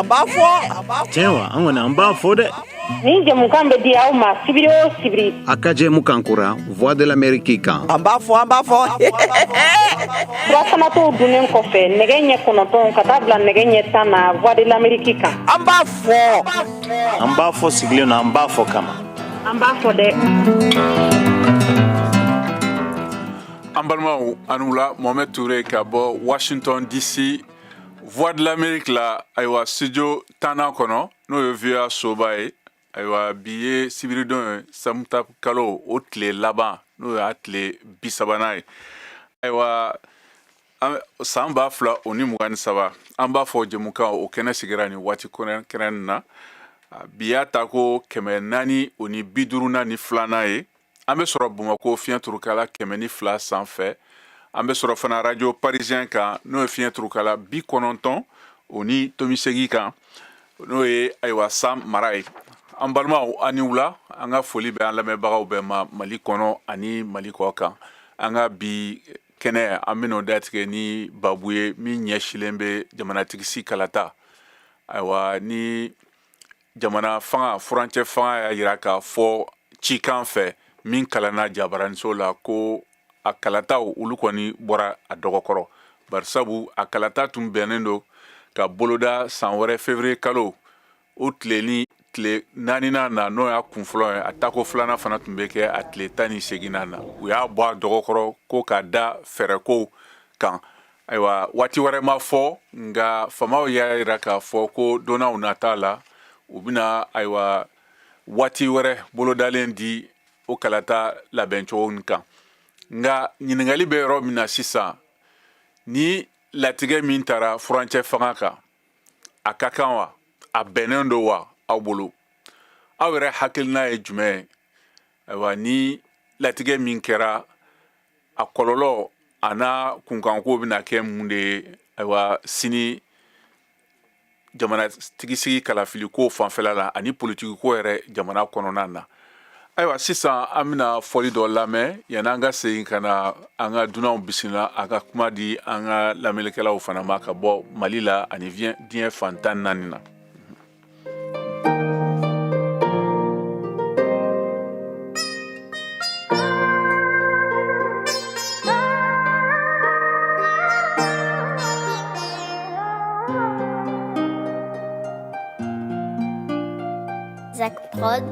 tiɲɛ wa an kɔni an b'a fɔ dɛ. Ni jamukan bɛ di aw ma sibiri o sibiri. A ka jɛmukan kura Voix de l'Amérique kan. An b'a fɔ. Surafana tɔw dunnen kɔfɛ nɛgɛ ɲɛ 9 ka taa bila nɛgɛ ɲɛ 10 na Voix de l'Amérique kan. An b'a fɔ. An b'a fɔ sigilen na an b'a fɔ kama. An b'a fɔ dɛ. An balimaw an wula Mohamed Touré ka bɔ Washington DC Voix de l'Amérique la ayiwa studio 10 kɔnɔ n'o ye VOA soba ye ayiwa bi ye sibiridon ye Samuta kalo o tile laban n'o y'a tile 30nan ye ayiwa san 2023 an b'a fɔ jɛmukan o kɛnɛ sigira ni waati kɛrɛn na bi y'a ta ko 452 ni filanan ye an bɛ sɔrɔ Bamakɔ fiɲɛ turukala 102 sanfɛ an bɛ sɔrɔ fana radio parisien kan n'o ye fiɲɛ turukala 90 o ni tomisegi kan n'o ye ayiwa Sam Mara ye an balimaw ani wula an ka foli bɛ an lamɛnbagaw bɛɛ ma Mali kɔnɔ ani Mali kɔ kan an ka bi kɛnɛ an bɛn'o datigɛ ni babu ye min ɲɛsilen bɛ jamanatigisi kalata ayiwa ni jamana fanga furancɛ fanga y'a jira k'a fɔ cikan fɛ min kalanna jabaraniso la ko a kalataw olu kɔni bɔra a dɔgɔkɔrɔ barisabu a kalata tun bɛnnen don ka boloda san wɛrɛ février kalo o tile 4nan na n'o y'a kunfɔlɔ ye a tako filanan fana tun bɛ kɛ a tile 18nan na u y'a bɔ a dɔgɔkɔrɔ ko ka da fɛɛrɛkow kan ayiwa waati wɛrɛ ma fɔ nka famaw y'a jira k'a fɔ ko donnaw nata la u bɛna ayiwa waati wɛrɛ bolodalen di o kalata labɛncogo kan nka ɲininkali bɛ yɔrɔ min na sisan ni latigɛ min taara furancɛ fanga kan a ka kan wa a bɛnnen don wa aw bolo aw yɛrɛ hakilina ye jumɛn ye ayiwa ni latigɛ min kɛra a kɔlɔlɔ a n'a kunkanko bɛna kɛ mun de ye ayiwa sini jamanatigisigi kalafiliko fanfɛla la ani politikiko yɛrɛ jamana kɔnɔna na ayiwa sisan an bɛna fɔli dɔ lamɛn yanni an ka segin ka na an ka dunanw bisimila an ka kuma di an ka lamɛnnikɛlaw fana ma ka bɔ Mali la ani diɲɛ fan 14 na. Zach Prod.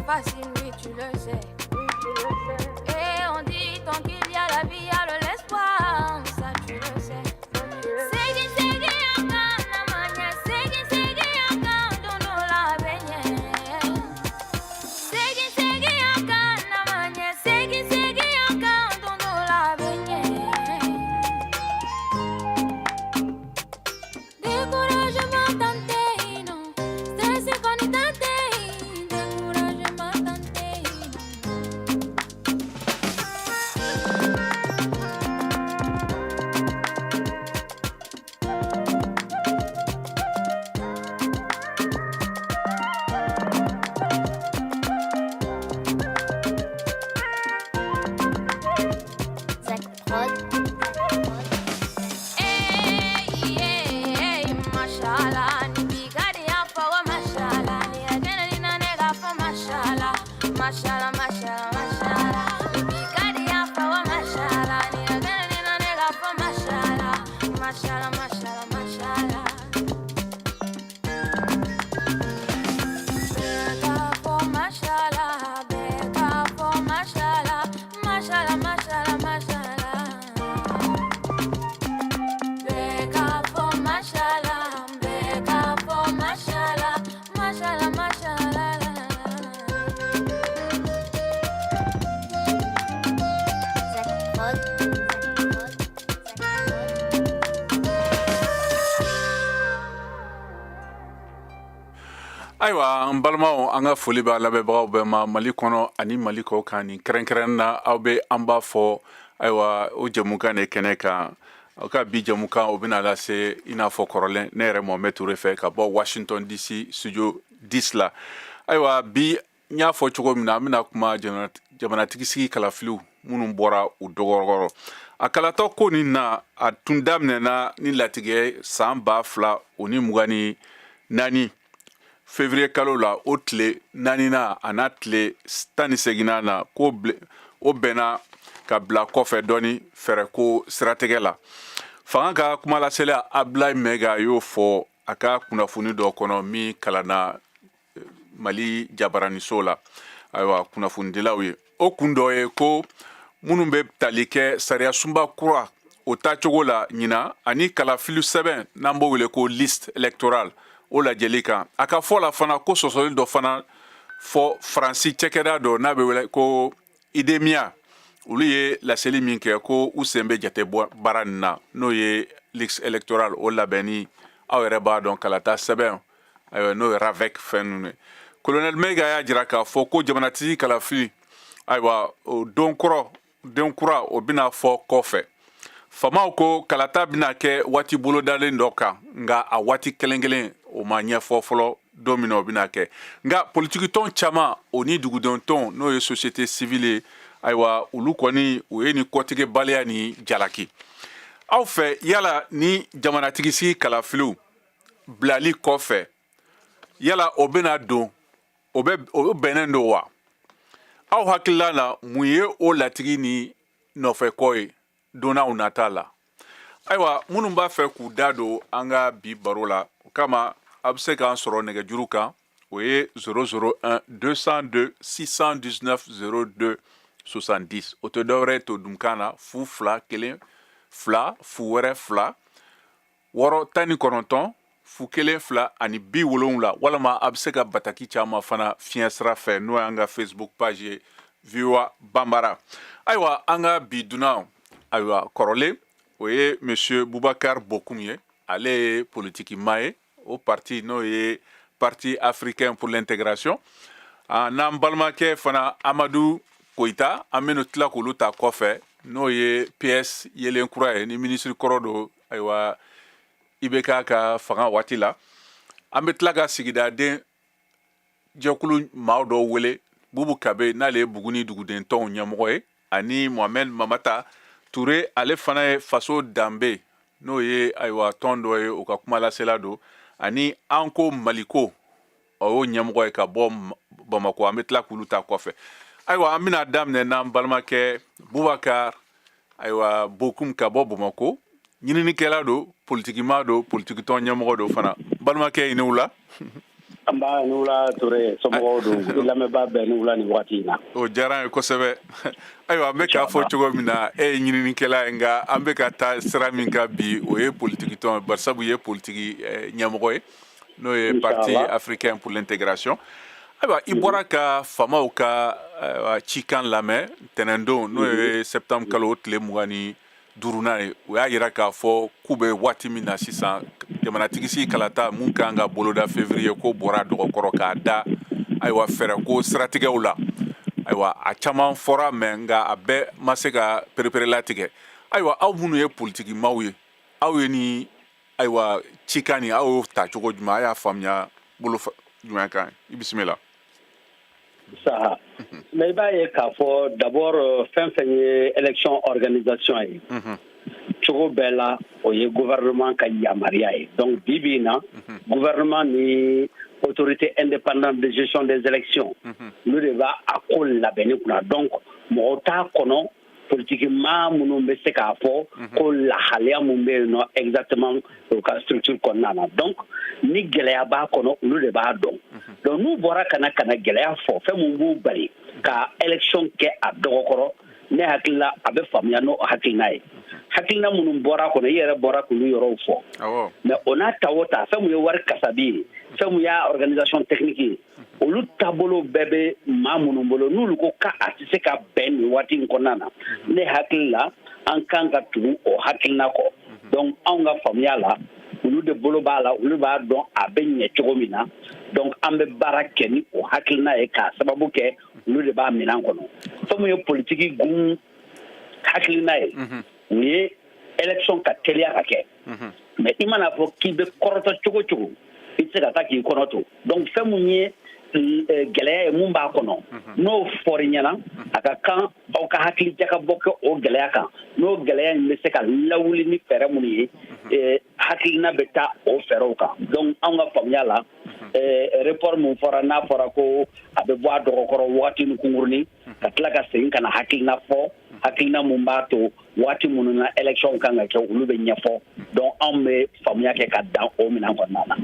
Facile, oui, tu le sais. Et on dit tant qu'il y a la vie, il y a de l'espoir. Ça, tu le sais. Segui, encore, namanya. Segui, encore, dono la beignet. Segui, encore, namanya. Segui, encore, dono la beignet. Découragement tenté, non. Stress con tenté. Mashallah, mashallah, mashallah. Ayiwa an balimaw an ka foli b'a lamɛnbagaw bɛɛ ma Mali kɔnɔ ani Mali kɔ kan nin kɛrɛnkɛrɛn na aw bɛ an b'a fɔ ayiwa o jɛmukan de kɛnɛ kan aw ka bi jɛmukan o bɛna lase i n'a fɔ kɔrɔlen ne yɛrɛ Mohamed Toure fɛ ka bɔ Washington DC studio 10 la ayiwa bi n y'a fɔ cogo min na an bɛna kuma jamanatigi sigi kalafiliw minnu bɔra u dɔgɔkɔrɔ a kalatɔ ko nin na a tun daminɛna ni latigɛ san 2024 février kalo la o tile 4nan a n'a tile 18nan na ko o bɛnna ka bila kɔfɛ dɔɔni fɛrɛ ko siratigɛ la fanga ka kuma lasela Ablaye Mega y'o fɔ a ka kunnafoni dɔ kɔnɔ min kalanna Mali jabaraniso la ayiwa kunnafonidilaw ye o kun dɔ ye ko minnu bɛ tali kɛ sariya sunba kura o tacogo la ɲina ani kalafili sɛbɛn n'an b'o wele ko liste électorale o lajɛli kan a ka fɔ la fana ko sɔsɔli dɔ fana fɔ Faransi cɛkɛda dɔ n'a bɛ wele ko IDEMIA olu ye laseli min kɛ ko u sen bɛ jate baara nin na n'o ye liste électorale o labɛnni aw yɛrɛ b'a dɔn kalata sɛbɛn ayiwa n'o ye RAVEC fɛn ninnu ye colonel Mega y'a jira k'a fɔ ko jamanatigi kalafili ayiwa o den kura o bɛna fɔ kɔfɛ famaw ko kalata bɛna kɛ waati bolodalen dɔ kan nka a waati kelen o ma ɲɛfɔ fɔlɔ don min na o bɛna kɛ nka politiki tɔn caman o ni dugudenw tɔn n'o ye société civile ayiwa olu kɔni o ye ni kɔtigibaliya ni jalaki aw fɛ yala ni jamanatigi sigi kalafiliw bilali kɔfɛ yala o bɛna don o bɛnnen don wa aw hakilila la mun ye o latigi ni nɔfɛkɔ ye donnaw nata la ayiwa minnu b'a fɛ k'u da don an ka bi baro la o kama a bɛ se k'an sɔrɔ nɛgɛjuru kan o ye 001 202 619 02 70 o tɛ dɔwɛrɛ to dunkan na 0 2 1 2 0 2 6 19 0 1 ani 70 walima a bɛ se ka bataki caman fana fiɲɛ sira fɛ n'o y'an ka Facebook page ye VOA Bambara ayiwa an ka bi dunanw ayiwa kɔrɔlen o ye monsieur Boubacar Bokoum ye ale ye politikima ye o parti n'o ye parti africain pour l'intégration n'an balimakɛ fana Amadou Koita an bɛna tila k'olu ta kɔfɛ n'o ye PS yelen kura ye ni ministre kɔrɔ don ayiwa IBK ka fanga waati la an bɛ tila ka sigidaden jɛkulu maaw dɔw wele Bubu Kabe n'ale ye Buguni duguden tɔnw ɲɛmɔgɔ ye ani Mohamed Mamata Toure ale fana ye faso danbe n'o ye ayiwa tɔn dɔ ye o ka kuma lasela don ani Anko Maliko o y'o ɲɛmɔgɔ ye ka bɔ Bamako an bɛ tila k'olu ta kɔfɛ ayiwa an bɛna daminɛ n'an balimakɛ Boubacar ayiwa Bokoum ka bɔ Bamako ɲininikɛla don politikima don politikitɔn ɲɛmɔgɔ don fana balimakɛ i ni wula an b'a ni wula Toure somɔgɔw don lamɛnbaa bɛɛ ni wula nin waati in na o diyara n ye kosɛbɛ ayiwa an bɛ k'a fɔ cogo min na e ye ɲininikɛla ye nka an bɛ ka taa sira min kan bi o ye politikitɔn barisabu ye politiki ɲɛmɔgɔ ye n'o ye parti africain pour l'intégration ayiwa i bɔra ka famaw ka cikan lamɛn tɛnɛndon n'o ye septembre kalo o tile 25 ye o y'a jira k'a fɔ k'u bɛ waati min na sisan jamanatigi sigi kalata mun kan ka boloda février ko bɔra dɔgɔkɔrɔ k'a da ayiwa fɛrɛ ko siratigɛw la ayiwa a caman fɔra mɛ nka a bɛɛ ma se ka perepere latigɛ ayiwa aw minnu ye politikimaw ye aw ye ni ayiwa cikan ni aw y'o ta cogo jumɛn a y'a faamuya bolo jumɛn kan i bisimila saha mais i b'a ye k'a fɔ d'abord fɛn fɛn ye élection organisation ye cogo bɛɛ la o ye gouvernement ka yamaruya ye donc bi bi in na gouvernement ni autorité indépendante de gestion des élections olu de b'a ko labɛnni kunna donc mɔgɔ t'a kɔnɔ politiquement minnu bɛ se k'a fɔ ko lahaliya mun bɛ yen nɔ exactement o ka structure kɔnɔna na donc ni gɛlɛya b'a kɔnɔ olu de b'a dɔn donc n'u bɔra ka na gɛlɛya fɔ fɛn mun b'u bali ka élection kɛ a dɔgɔkɔrɔ ne hakili la a bɛ faamuya n'o hakilina ye hakilina minnu bɔra kɔnɔ i yɛrɛ bɔra k'olu yɔrɔw fɔ mais o n'a ta o ta fɛn mun ye wari kasabi ye fɛn mun y'a organisation technique ye olu taabolo bɛɛ bɛ maa minnu bolo n'olu ko k'a tɛ se ka bɛn nin waati in kɔnɔna na ne hakili la an kan ka tugu o hakilina kɔ donc anw ka faamuya la olu de bolo b'a la olu b'a dɔn a bɛ ɲɛ cogo min na donc an bɛ baara kɛ ni o hakilina ye k'a sababu kɛ olu de b'a minɛn kɔnɔ fɛn min ye politiki gun hakilina ye o ye élection ka teliya ka kɛ mais i mana fɔ k'i bɛ kɔrɔtɔ cogo cogo i tɛ se ka taa k'i kɔnɔ to donc fɛn min ye gɛlɛya ye mun b'a kɔnɔ n'o fɔri ɲɛna a ka kan aw ka hakili jakabɔ kɛ o gɛlɛya kan n'o gɛlɛya in bɛ se ka lawuli ni fɛɛrɛ minnu ye hakilina bɛ taa o fɛɛrɛw kan donc anw ka faamuya la report mun fɔra n'a fɔra ko a bɛ bɔ a dɔgɔkɔrɔ waati ni kunkurunin ka tila ka segin ka na hakilina fɔ hakilina mun b'a to waati minnu na élection kan ka kɛ olu bɛ ɲɛfɔ donc anw bɛ faamuya kɛ ka dan o minɛn kɔnɔna na.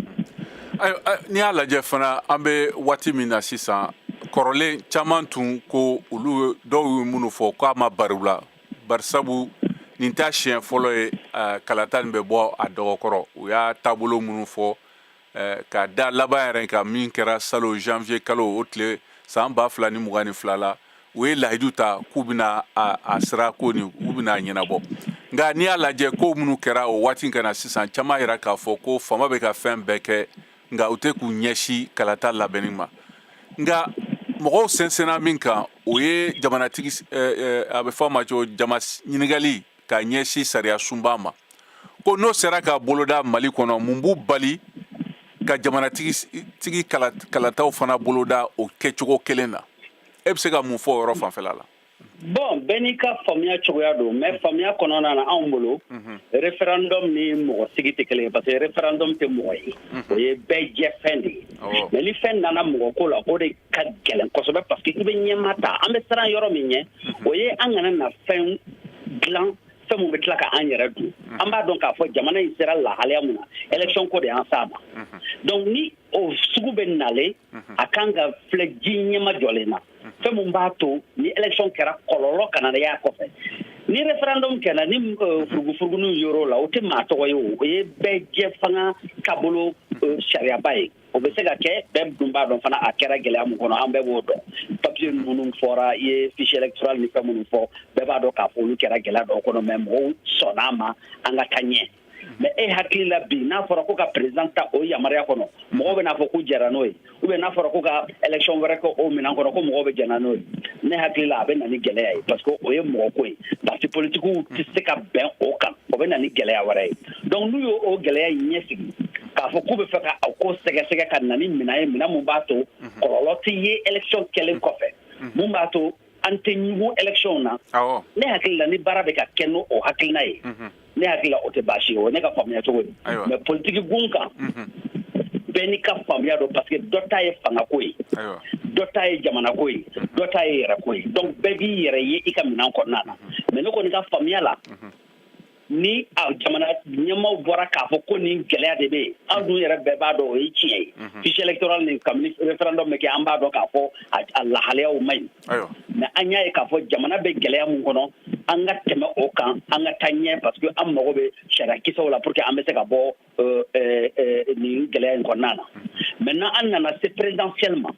N'i y'a lajɛ fana an bɛ waati min na sisan kɔrɔlen caman tun ko olu dɔw ye minnu fɔ k'a ma bari u la barisabu nin t'a siɲɛ fɔlɔ ye kalata nin bɛ bɔ a dɔgɔkɔrɔ u y'a taabolo minnu fɔ ka da laban yɛrɛ kan min kɛra salon janvier kalo o tile san 2022 la u ye lahidu ta k'u bɛna a sira ko ni u bɛna ɲɛnabɔ nka n'i y'a lajɛ ko minnu kɛra o waati ka na sisan caman yɛrɛ k'a fɔ ko fama bɛ ka fɛn bɛɛ kɛ nka u tɛ k'u ɲɛsin kalata labɛnni ma nka mɔgɔw sɛnsɛnna min kan o ye jamanatigi a bɛ fɔ a ma cogo jama ɲininkali ka ɲɛsin sariya sunba ma ko n'o sera ka boloda mali kɔnɔ mun b'u bali ka jamanatigi kalataw fana boloda o kɛcogo kelen na e bɛ se ka mun fɔ o yɔrɔ fanfɛla la. Bon, bɛɛ n'i ka faamuya cogoya don mais faamuya kɔnɔna na anw bolo référendum ni mɔgɔ sigi tɛ kelen ye parce que référendum tɛ mɔgɔ ye o ye bɛɛ jɛ fɛn de ye mais ni fɛn nana mɔgɔ ko la o de ka gɛlɛn kosɛbɛ parce que i bɛ ɲɛma ta an bɛ siran yɔrɔ min ɲɛ o ye an kana na fɛn dilan fɛn mun bɛ tila ka an yɛrɛ dun an b'a dɔn k'a fɔ jamana in sera lahalaya mun na élection ko de y'an s'a ma donc ni o sugu bɛ nalen a kan ka filɛ ji ɲɛma jɔlen na fɛn mun b'a to ni élection kɛra kɔlɔlɔ kana y'a kɔfɛ ni référendum kɛra ni furugufuruguninw yor'o la o tɛ maa tɔgɔ ye o ye bɛɛ jɛ fanga taabolo sariyaba ye o bɛ se ka kɛ bɛɛ dun b'a dɔn fana a kɛra gɛlɛya mun kɔnɔ an bɛɛ b'o dɔn papier minnu fɔra i ye fichier électoral ni fɛn minnu fɔ bɛɛ b'a dɔn k'a fɔ olu kɛra gɛlɛya dɔw kɔnɔ mais mɔgɔw sɔnn'a ma an ka taa ɲɛ mais e hakili la bi n'a fɔra ko ka président ta o yamaruya kɔnɔ mɔgɔw bɛ n'a fɔ ko jɛra n'o ye ou bien n'a fɔra ko ka élection wɛrɛ kɛ o minɛn kɔnɔ ko mɔgɔw bɛ jɛna n'o ye ne hakili la a bɛ na ni gɛlɛya ye parce que o ye mɔgɔ ko ye parti politigiw tɛ se ka bɛn o kan o bɛ na ni gɛlɛya wɛrɛ ye donc n'u ye o gɛlɛya in ɲɛsigi k'a fɔ k'u bɛ fɛ ka o ko sɛgɛsɛgɛ ka na ni minɛn ye minɛn mun b'a to kɔlɔlɔ tɛ ye élection kɛlen kɔfɛ mun b'a to an tɛ ɲugun élection na ne hakili la ni baara bɛ ka kɛ n'o hakilina ye ne hakili la o tɛ baasi ye o ne ka faamuya cogo ye mais politiki gun kan bɛɛ n'i ka faamuya dɔn parce que dɔ ta ye fanga ko ye dɔ ta ye jamana ko ye dɔ ta ye yɛrɛ ko ye donc bɛɛ b'i yɛrɛ ye i ka minɛn kɔnɔna na mais ne kɔni ka faamuya la ni jamana ɲɛmaw bɔra k'a fɔ ko nin gɛlɛya de bɛ yen an dun yɛrɛ bɛɛ b'a dɔn o ye tiɲɛ ye fichier électoral ni kabini référendum bɛ kɛ an b'a dɔn k'a fɔ a lahalayaw man ɲi mais an y'a ye k'a fɔ jamana bɛ gɛlɛya mun kɔnɔ an ka tɛmɛ o kan an ka taa ɲɛ parce que an mago bɛ sariya kisɛw la pour que an bɛ se ka bɔ nin gɛlɛya in kɔnɔna na maintenant an nana se présidentielle ma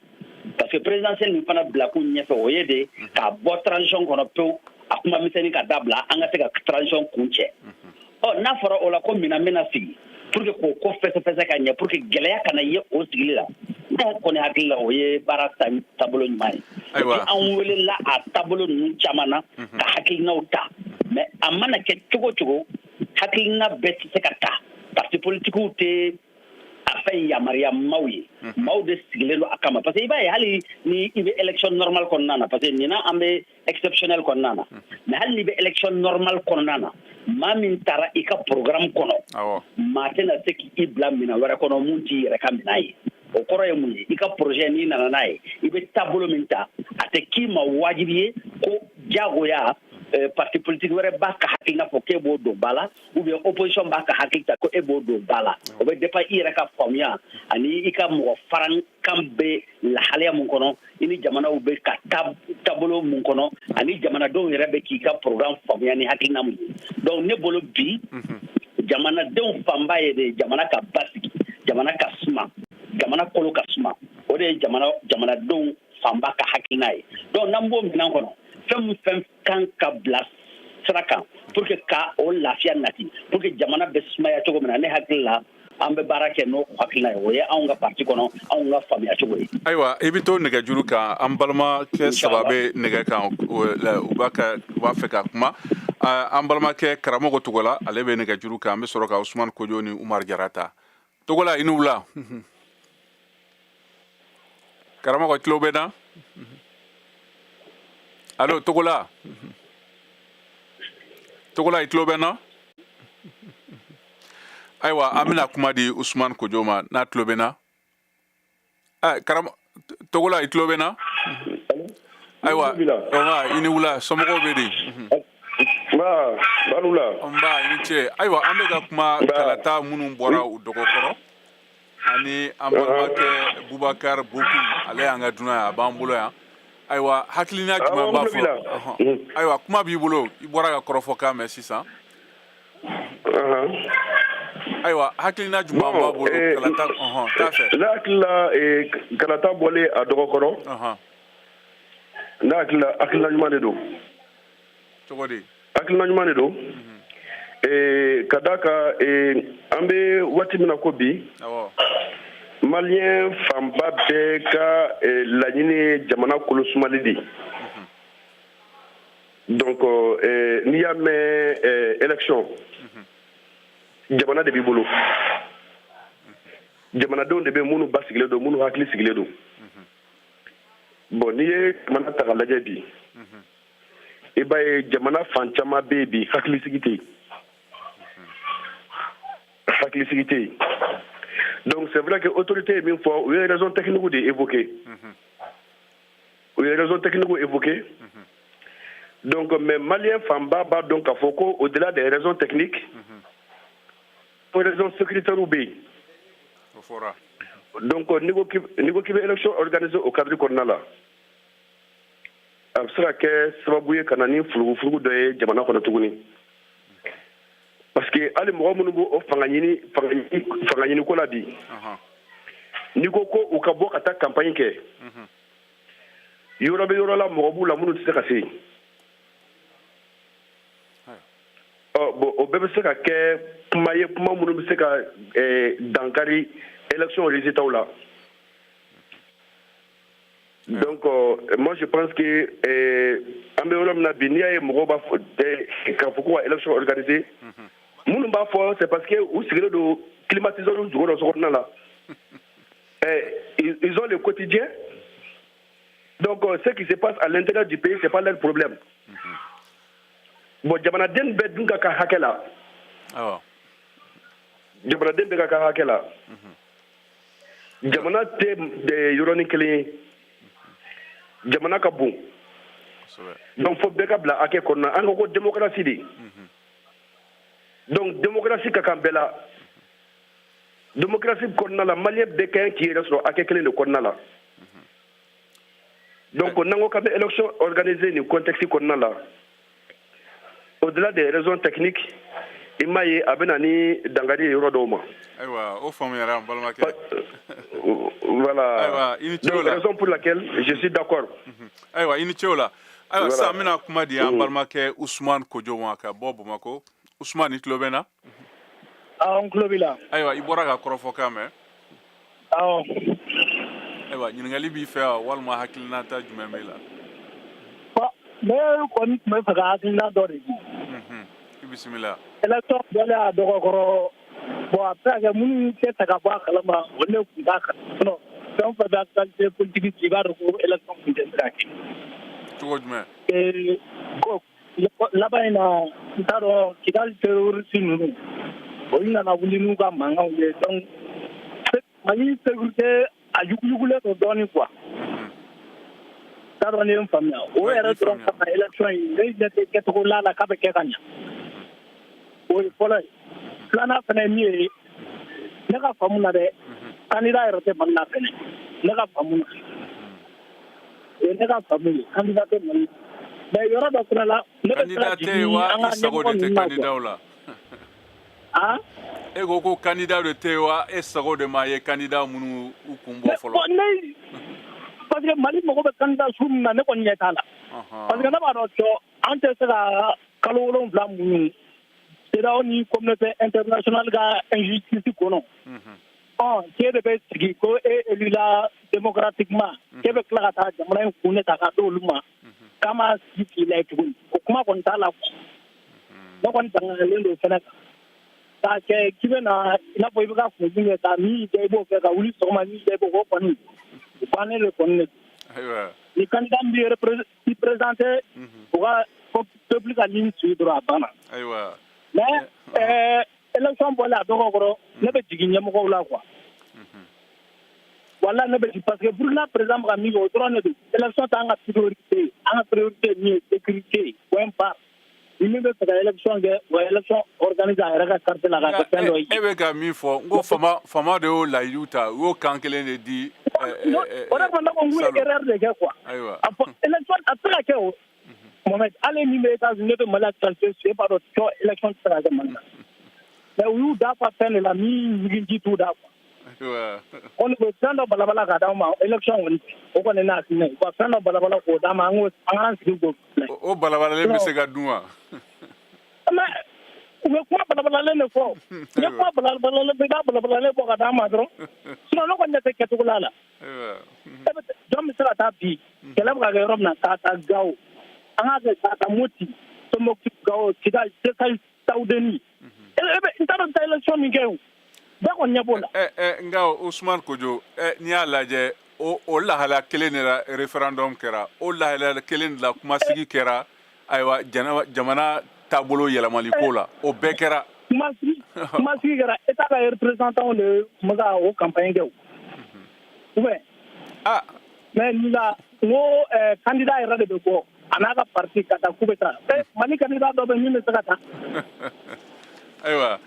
parce que présidentielle nin fana bilakun ɲɛfɛ o ye de k'a bɔ transition kɔnɔ pewu a kuma misɛnnin ka dabila an ka se ka transition kun cɛ n'a fɔra o la ko minɛn bɛna sigi pour que k'o ko fɛsɛfɛsɛ ka ɲɛ pour que gɛlɛya kana ye o sigili la ne kɔni hakili la o ye baara taabolo ɲuman ye an welela a taabolo ninnu caman na ka hakilinaw ta mais a mana kɛ cogo cogo hakilina bɛɛ tɛ se ka ta parti politigiw tɛ a fɛn yamaruya maaw ye maaw de sigilen don a kama parce que i b'a ye hali ni i bɛ élection normale kɔnɔna na parce que nin na an bɛ exceptionnel kɔnɔna na mais hali ni bɛ élection normale kɔnɔna na maa min taara i ka programme kɔnɔ maa tɛna se k'i bila minɛn wɛrɛ kɔnɔ mun t'i yɛrɛ ka minɛn ye o kɔrɔ ye mun ye i ka projet n'i nana n'a ye i bɛ taabolo min ta a tɛ k'i ma wajibi ye ko diyagoya parti politique wɛrɛ b'a ka hakilina fɔ k'e b'o don ba la ou bien opposition b'a ka hakili ta ko e b'o don ba la o bɛ dépend i yɛrɛ ka faamuya ani i ka mɔgɔ farankan bɛ lahalaya mun kɔnɔ i ni jamanaw bɛ ka taabolo mun kɔnɔ ani jamanadenw yɛrɛ bɛ k'i ka programme faamuya ni hakilina mun ye donc ne bolo bi jamanadenw fanba ye de jamana ka basigi jamana ka suma jamana kolo ka suma o de ye jamanadenw fanba ka hakilina ye donc n'an b'o minɛn kɔnɔ fɛn kan ka bila sira kan pour que ka o lafiya nati pour que jamana bɛ sumaya cogo min na ne hakili la an bɛ baara kɛ n'o hakilina ye o ye anw ka parti kɔnɔ anw ka faamuya cogo ye. Ayiwa i bɛ to nɛgɛjuru kan an balimakɛ saba bɛ nɛgɛ kan u b'a fɛ ka kuma an balimakɛ karamɔgɔ Togola ale bɛ nɛgɛjuru kan an bɛ sɔrɔ ka Usumani Kojo ni Umaru Jara ta Togola i ni wula karamɔgɔ tulo bɛ na allo Togola i tulo bɛ na ayiwa an bɛna kuma di Usumani Kojo ma n'a tulo bɛ na Togola i tulo bɛ na ayiwa i ni wula somɔgɔw bɛ di nba i ni ce ayiwa an bɛ ka kuma kalata minnu bɔra u dɔgɔkɔrɔ ani an balimakɛ Bubakari Bokum ale y'an ka dunan ye a b'an bolo yan ayiwa hakilina jumɛn b'a fɔ ayiwa kuma b'i bolo i bɔra ka kɔrɔfɔkan mɛn sisan ayiwa hakilina jumɛn b'a bolo kalata t'a fɛ ne hakilila kalata bɔlen a dɔgɔkɔrɔ ne hakilina ɲuman de don cogo di hakilina ɲuman de don ka d'a kan an bɛ waati min na ko bi maliyɛn fanba bɛɛ ka laɲini ye jamana kolosumali de donc n'i y'a mɛn élection jamana de b'i bolo jamanadenw de bɛ minnu ba sigilen don minnu hakili sigilen don bon n'i ye jamana ta ka lajɛ bi i b'a ye jamana fan caman bɛ yen bi hakilisigi tɛ yen donc c'est vrai que autorité ye min fɔ u ye raison technique de évoqué donc mais malien fanba b'a dɔn k'a fɔ ko au delà des raisons techniques raisons sécuritaires bɛ yen donc n'i ko k'i bɛ élection organiser au cadre kɔnɔna la a bɛ se ka kɛ sababu ye ka na ni furugufurugu dɔ ye jamana kɔnɔ tuguni parce que hali mɔgɔ minnu b'o fanga ɲini ko la bi n'i ko ko u ka bɔ ka taa campagne kɛ yɔrɔ bɛ yɔrɔ la mɔgɔ b'u la minnu tɛ se ka se bon o bɛɛ bɛ se ka kɛ kuma ye kuma minnu bɛ se ka dankari élection résultats la donc moi je pense que an bɛ yɔrɔ min na bi n'i y'a ye mɔgɔw b'a fɔ k'a fɔ ko ka élection organiser minnu b'a fɔ c'est parce que u sigilen don climatiseur jugo dɔ sokɔnɔna la ils ont le quotidien donc ce qui se passe à l'intérieur du pays c'est pas leur problème bon jamanaden bɛɛ dun ka kan hakɛ la jamanaden bɛɛ ka kan hakɛ la jamana tɛ yɔrɔnin kelen ye jamana ka bon donc fo bɛɛ ka bila hakɛ kɔnɔna an ko ko démocratie de donc démocratie ka kan bɛɛ la démocratie kɔnɔna la maliyɛn bɛɛ ka k'i yɛrɛ sɔrɔ hakɛ kelen de kɔnɔna la donc n'an ko k'an bɛ élection organiser nin contexte kɔnɔna la au-delà des raisons techniques i m'a ye a bɛ na ni dangari ye yɔrɔ dɔw ma ayiwa o faamuyara n balimakɛ voilà donc raison pour laquelle je suis d'accord ayiwa i ni ce o la ayiwa sisan an bɛna kuma di an balimakɛ Usumani Kojo ma ka bɔ Bamakɔ Usumani i tulo bɛ na n tulo b'i la ayiwa i bɔra ka kɔrɔfɔkan mɛn ayiwa ɲininkali b'i fɛ wa walima hakilinata jumɛn b'i la ne kɔni tun bɛ fɛ ka hakilina dɔ de di i bisimila élection bɔlen a dɔgɔkɔrɔ bon a bɛ se ka kɛ minnu tɛ ta ka bɔ a kalama o ne tun t'a kalama fɛn o fɛn bɛ actualité politique ci i b'a dɔn ko élection tun tɛ se ka kɛ cogo jumɛn ko laban in na n t'a dɔn Kidali terroriste ninnu olu nana wuli n'u ka mankanw ye donc Mali sécurité a yuguyugulen don dɔɔnin quoi t'a dɔn ne ye n faamuya o yɛrɛ dɔrɔn kama élection in ne ɲɛ tɛ kɛcogo la k'a bɛ kɛ ka ɲa o ye fɔlɔ ye filanan fana ye min ye ne ka faamu na dɛ candidat yɛrɛ tɛ Mali la fɛnɛ ne ka faamu na o ye ne ka faamu ye candidat tɛ Mali mais yɔrɔ dɔ fana la ne bɛ se ka jigin an ka ɲɛmɔgɔ ninnu na quoi e ko ko candidat de tɛ wa e sago de ma ye candidat minnu u kun bɔ fɔlɔ parce que Mali mago bɛ candidat su min na ne kɔni ɲɛ t'a la parce que ne b'a dɔn an tɛ se ka kalo 7 minnu CEDEAO ni communauté internationale ka injustice kɔnɔ k'e de bɛ sigi ko e élu la démocratiquement k'e bɛ tila ka taa jamana in kun ne ta ka d'olu ma k'a ma sigi k'i layɛ tuguni o kuma kɔni t'a la ne kɔni danganiyalen don fɛnɛ kan k'a kɛ k'i bɛ na i n'a fɔ i bɛ ka kunfin kɛ ka min kɛ i b'o kɛ ka wuli sɔgɔma min kɛ i b'o k'o kɔni o bannen de kɔni de ni candidat min bɛ représenter o ka peuple ka ligne suit dɔrɔn a banna mais élection bɔlen a dɔgɔ kɔrɔ ne bɛ jigin ɲɛmɔgɔw la quoi wala ne bɛ jigin parce que Burkina président bɛ ka min kɛ o dɔrɔn de don élection t'an ka priorité ye an ka priorité ye min ye sécurité point barre ni min bɛ fɛ ka élection kɛ o ye élection organiser a yɛrɛ ka carte la ka kɛ fɛn dɔ ye. E bɛ ka min fɔ n ko fama de y'o layidu ta u y'o kan kelen de di. o de fana ko n k'u ye erreur de kɛ quoi a fɔ élection a tɛ se ka kɛ o Mohamed hali min bɛ États-Unis ne bɛ Mali actualité su e b'a dɔn cɔ élection tɛ se ka kɛ Mali la mais u y'u da fa fɛn de la min ɲiginji t'u da quoi. ko ni fɛn dɔ balabala ka d'anw ma élection kɔni o kɔni n'a sinɛ u ka fɛn dɔ balabala k'o d'a ma an k'an sigi k'o filɛ. o balabalalen bɛ se ka dun wa. mais u bɛ kuma balabalalen de fɔ ni kuma balabalalen bɛ taa balabalalen bɔ ka d'a ma dɔrɔn sinon ne kɔni ne tɛ kɛcogo la jɔn bɛ se ka taa bi kɛlɛ bɛ ka kɛ yɔrɔ min na k'a ta Gao an k'a kɛ k'a ta Moti Tombouctou Gao Kidal Sekal Tawudeni n t'a dɔn bɛ taa élection min kɛ o bɛɛ kɔni ɲɛ b'o la. nka Ousmane Kojo n'i y'a lajɛ o lahala kelen de la référendum kɛra o lahala kelen de la kumasigi kɛra ayiwa jamana taabolo yɛlɛmali ko la o bɛɛ kɛra. kumasigi kɛra État ka représentant de tun bɛ ka o campagne kɛ o ou bien mais nin la n ko candidat yɛrɛ de bɛ bɔ a n'a ka parti ka taa k'u bɛ taa Mali candidat dɔ bɛ min bɛ se ka taa. ayiwa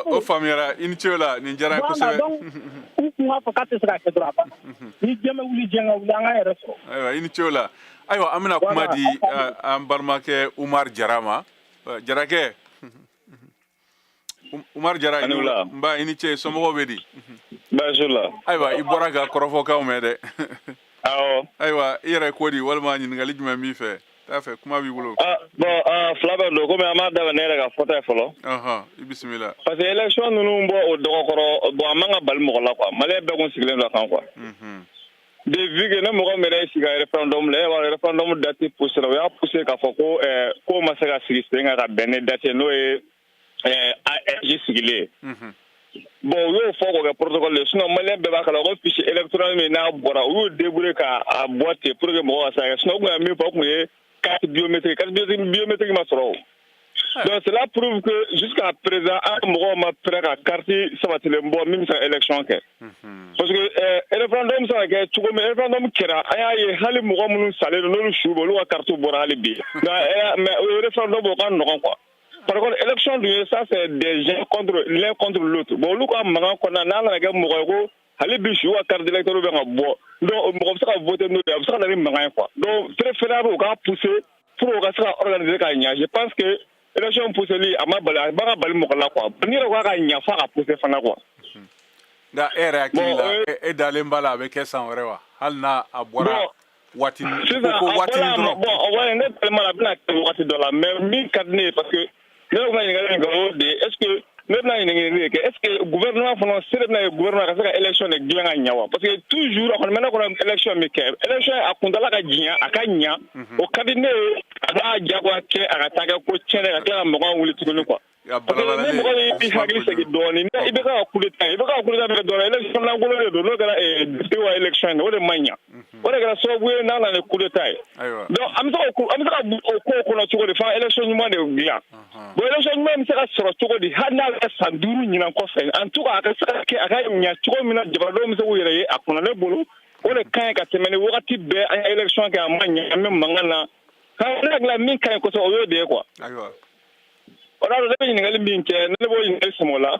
o faamuyara i ni ce o la nin diyara n ye kosɛbɛ. donc u kun b'a fɔ k'a tɛ se ka kɛ dɔrɔn a banna ni diɲɛ bɛ wuli diɲɛ ka wuli an k'an yɛrɛ sɔrɔ. ayiwa i ni ce o la ayiwa an bɛna kuma di an balimakɛ Umar Jara ma Jarakɛ Umar Jara n ba i ni ce somɔgɔw bɛ di. baasi la. ayiwa i bɔra ka kɔrɔfɔkanw mɛn dɛ. awɔ. ayiwa i yɛrɛ ko di walima ɲininkali jumɛn b'i fɛ t'a fɛ kuma b'i bolo. bon fila bɛ don komi an b'a daminɛ ne yɛrɛ ka fɔta ye fɔlɔ. i bisimila. parce que élection ninnu bɔ o dɔgɔkɔrɔ bon a man ka bali mɔgɔ la quoi maliyɛn bɛɛ kun sigilen don a kan quoi. de vu que ne mɔgɔ min yɛrɛ sigi ka référendum la e b'a référendum date poussé la o y'a poussé k'a fɔ ko ko ma se ka sigi sen kan ka bɛn ne date n'o ye ARJ sigilen ye. bon u y'o fɔ k'o kɛ protocole de sinon maliyɛn bɛɛ b'a kalama ko fichier électoral min n'a bɔra u y'o débrouiller k'a bɔ ten pour que mɔgɔw ka se ka kɛ sinon u tun y'a min fɔ o tun ye carte biométrique ma sɔrɔ o. donc cela prouve que jusqu'à présent an mɔgɔw ma pɛrɛn ka carte sabatilen bɔ min bɛ se ka élection kɛ. parce que référendum bɛ se ka kɛ cogo min référendum kɛra an y'a ye hali mɔgɔ minnu salen don n'olu su bɛ olu ka carte bɔra hali bi mais o référendum o ka nɔgɔn quoi. par contre élection dun ye ça c'est des gens contre l'un contre l'autre bon olu ka mankan kɔnɔna n'a nana kɛ mɔgɔ ye ko hali bi su ka carte d'électeur bɛ ka bɔ donc mɔgɔ bɛ se ka voter n'o ye a bɛ se ka na ni mankan ye quoi donc préférable u k'a pousser pour u ka se ka organiser ka ɲɛ je pense que élection pousseli a ma bali a b'a ka bali mɔgɔ la quoi n'i yɛrɛ k'a ka ɲɛ f'a ka pousser fana quoi. nka e yɛrɛ hakili la e dalen b'a la a bɛ kɛ san wɛrɛ wa hali n'a a bɔra waati ko waati dɔrɔn. bon ouais ne tellement a bɛna kɛ waati dɔ la mais min ka di ne ye parce que ne bɛ ka ɲininkali min kɛ o de est ce que ne bɛna ɲininkali de kɛ est ce que gouvernement fana se de bɛna ye gouvernement ka se ka élection de dilan ka ɲɛ wa parce que toujours a kɔni mɛ ne kɔnɔ élection min kɛ élection a kuntala ka diɲɛ a ka ɲɛ o ka di ne ye a b'a diyagoya kɛ a ka taa kɛ ko tiɲɛ ka tila ka mɔgɔw wuli tuguni quoi. parce que ni mɔgɔ min b'i hakili segin dɔɔnin i bɛ ka coup d'état i bɛ ka coup d'état min kɛ dɔrɔn élection lankolon de don n'o kɛra député wa élection ye o de man ɲɛ o de kɛra sababu ye n'a nana ni coup d'état ye donc an bɛ se ka o ko kɔnɔ cogo di fana élection ɲuman de dilan bon élection ɲuman bɛ se ka sɔrɔ cogo di hali n'a bɛ san 5 ɲinan kɔfɛ en tout cas a ka se ka kɛ a ka ɲɛ cogo min na jamanadenw bɛ se k'u yɛrɛ ye a kɔnɔ ne bolo o de ka ɲi ka tɛmɛ ni wagati bɛɛ an ye élection kɛ a ma ɲɛ an bɛ mankan na ne hakili la min ka ɲi kosɛbɛ o y'o de ye quoi. o la ne bɛ ɲininkali min kɛ ne b'o ɲininkali sɛmɛ o la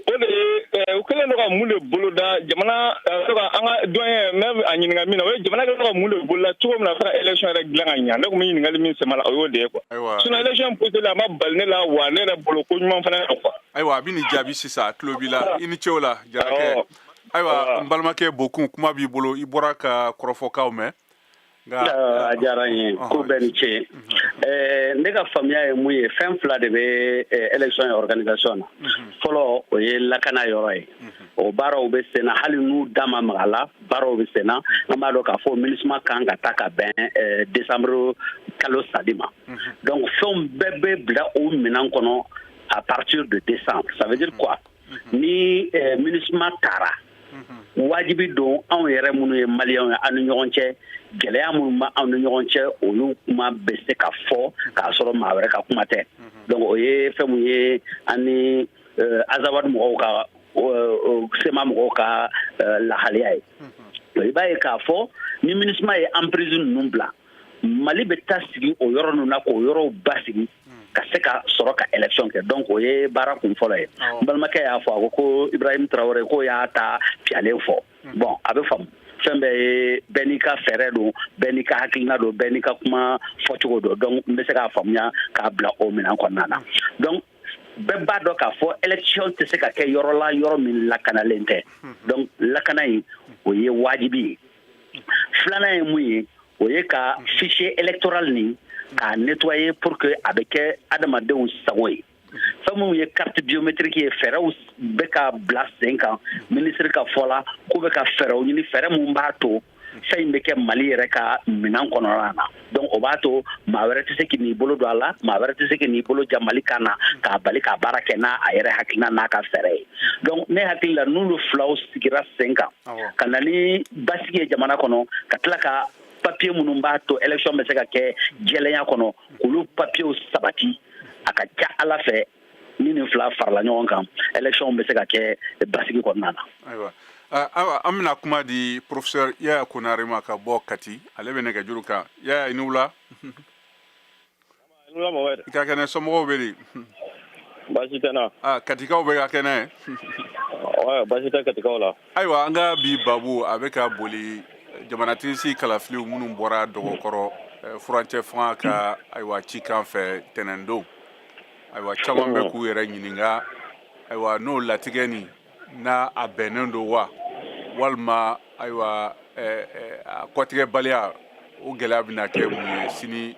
o de ye u kɛlen don ka mun de boloda jamana an ka dɔnɲɛ mɛ a ɲininka min na o ye jamana kɛlen don ka mun de boloda cogo min na a bɛ se ka élection yɛrɛ dilan ka ɲɛ ne tun bɛ ɲininkali min sɛmɛ la o y'o de ye quoi. sinon élection poseli a ma bali ne la wa ne yɛrɛ bolo ko ɲuman fana ye quoi. ayiwa a bɛ nin jaabi sisan a tulo b'i la i ni ce o la Jarakɛ ayiwa n balimakɛ Bokun kuma b'i bolo i bɔra ka kɔrɔfɔkaw mɛn a diyara n ye ko bɛɛ ni ce ne ka faamuya ye mun ye fɛn fila de bɛ élection organisation na fɔlɔ o ye lakana yɔrɔ ye o baaraw bɛ sen na hali n'u da ma maga la baaraw bɛ sen na an b'a dɔn k'a fɔ MINUSMA kan ka taa ka bɛn décembre kalo sadi ma donc fɛnw bɛɛ bɛ bila o minɛn kɔnɔ à partir de décembre ça veut dire quoi ni MINUSMA taara wajibi don anw yɛrɛ minnu ye maliyɛnw ye an ni ɲɔgɔn cɛ gɛlɛya minnu bɛ anw ni ɲɔgɔn cɛ olu kuma bɛ se ka fɔ k'a sɔrɔ maa wɛrɛ ka kuma tɛ donc o ye fɛn mun ye an ni azawadi mɔgɔw ka sema mɔgɔw ka lahaliya ye i b'a ye k'a fɔ ni MINUSMA ye emprise ninnu bila Mali bɛ taa sigi o yɔrɔ ninnu na k'o yɔrɔw basigi ka se ka sɔrɔ ka élection kɛ donc o ye baara kun fɔlɔ ye n balimakɛ y'a fɔ a ko Ibrahim Traoré k'o y'a ta piyalen fɔ bon a bɛ faamu fɛn bɛɛ ye bɛɛ n'i ka fɛɛrɛ don bɛɛ n'i ka hakilina don bɛɛ n'i ka kuma fɔcogo don donc n bɛ se k'a faamuya k'a bila o minɛn kɔnɔna na donc bɛɛ b'a dɔn k'a fɔ élection tɛ se ka kɛ yɔrɔ la yɔrɔ min lakanalen tɛ donc lakana in o ye wajibi ye filanan ye mun ye o ye ka fichier électoral nin k'a nettoyer pour que a bɛ kɛ adamadenw sago ye fɛn minnu ye carte biométrique ye fɛɛrɛw bɛ ka bila sen kan ministre ka fɔ la k'u bɛ ka fɛɛrɛw ɲini fɛɛrɛ mun b'a to fɛn in bɛ kɛ Mali yɛrɛ ka minɛn kɔnɔna na donc o b'a to maa wɛrɛ tɛ se k'i bolo don a la maa wɛrɛ tɛ se k'i bolo ja Mali kan na k'a bali ka baara kɛ n'a a yɛrɛ hakilina n'a ka fɛɛrɛ ye donc ne hakili la n'olu filaw sigira sen kan ka na ni basigi ye jamana kɔnɔ ka tila ka papier minnu b'a to élection bɛ se ka kɛ jɛlenya kɔnɔ k'olu papiers sabati a ka ca Ala fɛ ni nin fila farala ɲɔgɔn kan élection bɛ se ka kɛ basigi kɔnɔna na. Ayiwa an bɛna kuma di professeur Yaya Konare ma ka bɔ Kati ale bɛ nɛgɛjuru kan Yaya i ni wula. I ka kɛnɛ somɔgɔw bɛ di. Baasi tɛ n na. Katikaw bɛ ka kɛnɛ. Baasi tɛ Katikaw la. Ayiwa an ka bi babu a bɛ ka boli jamanatigi kalafiliw minnu bɔra dɔgɔkɔrɔ furancɛ fanga ka ayiwa cikan fɛ tɛnɛndon ayiwa caman bɛ k'u yɛrɛ ɲininka ayiwa n'o latigɛ nin n'a a bɛnnen don wa walima ayiwa a kɔtigɛbaliya o gɛlɛya bɛna kɛ mun ye sini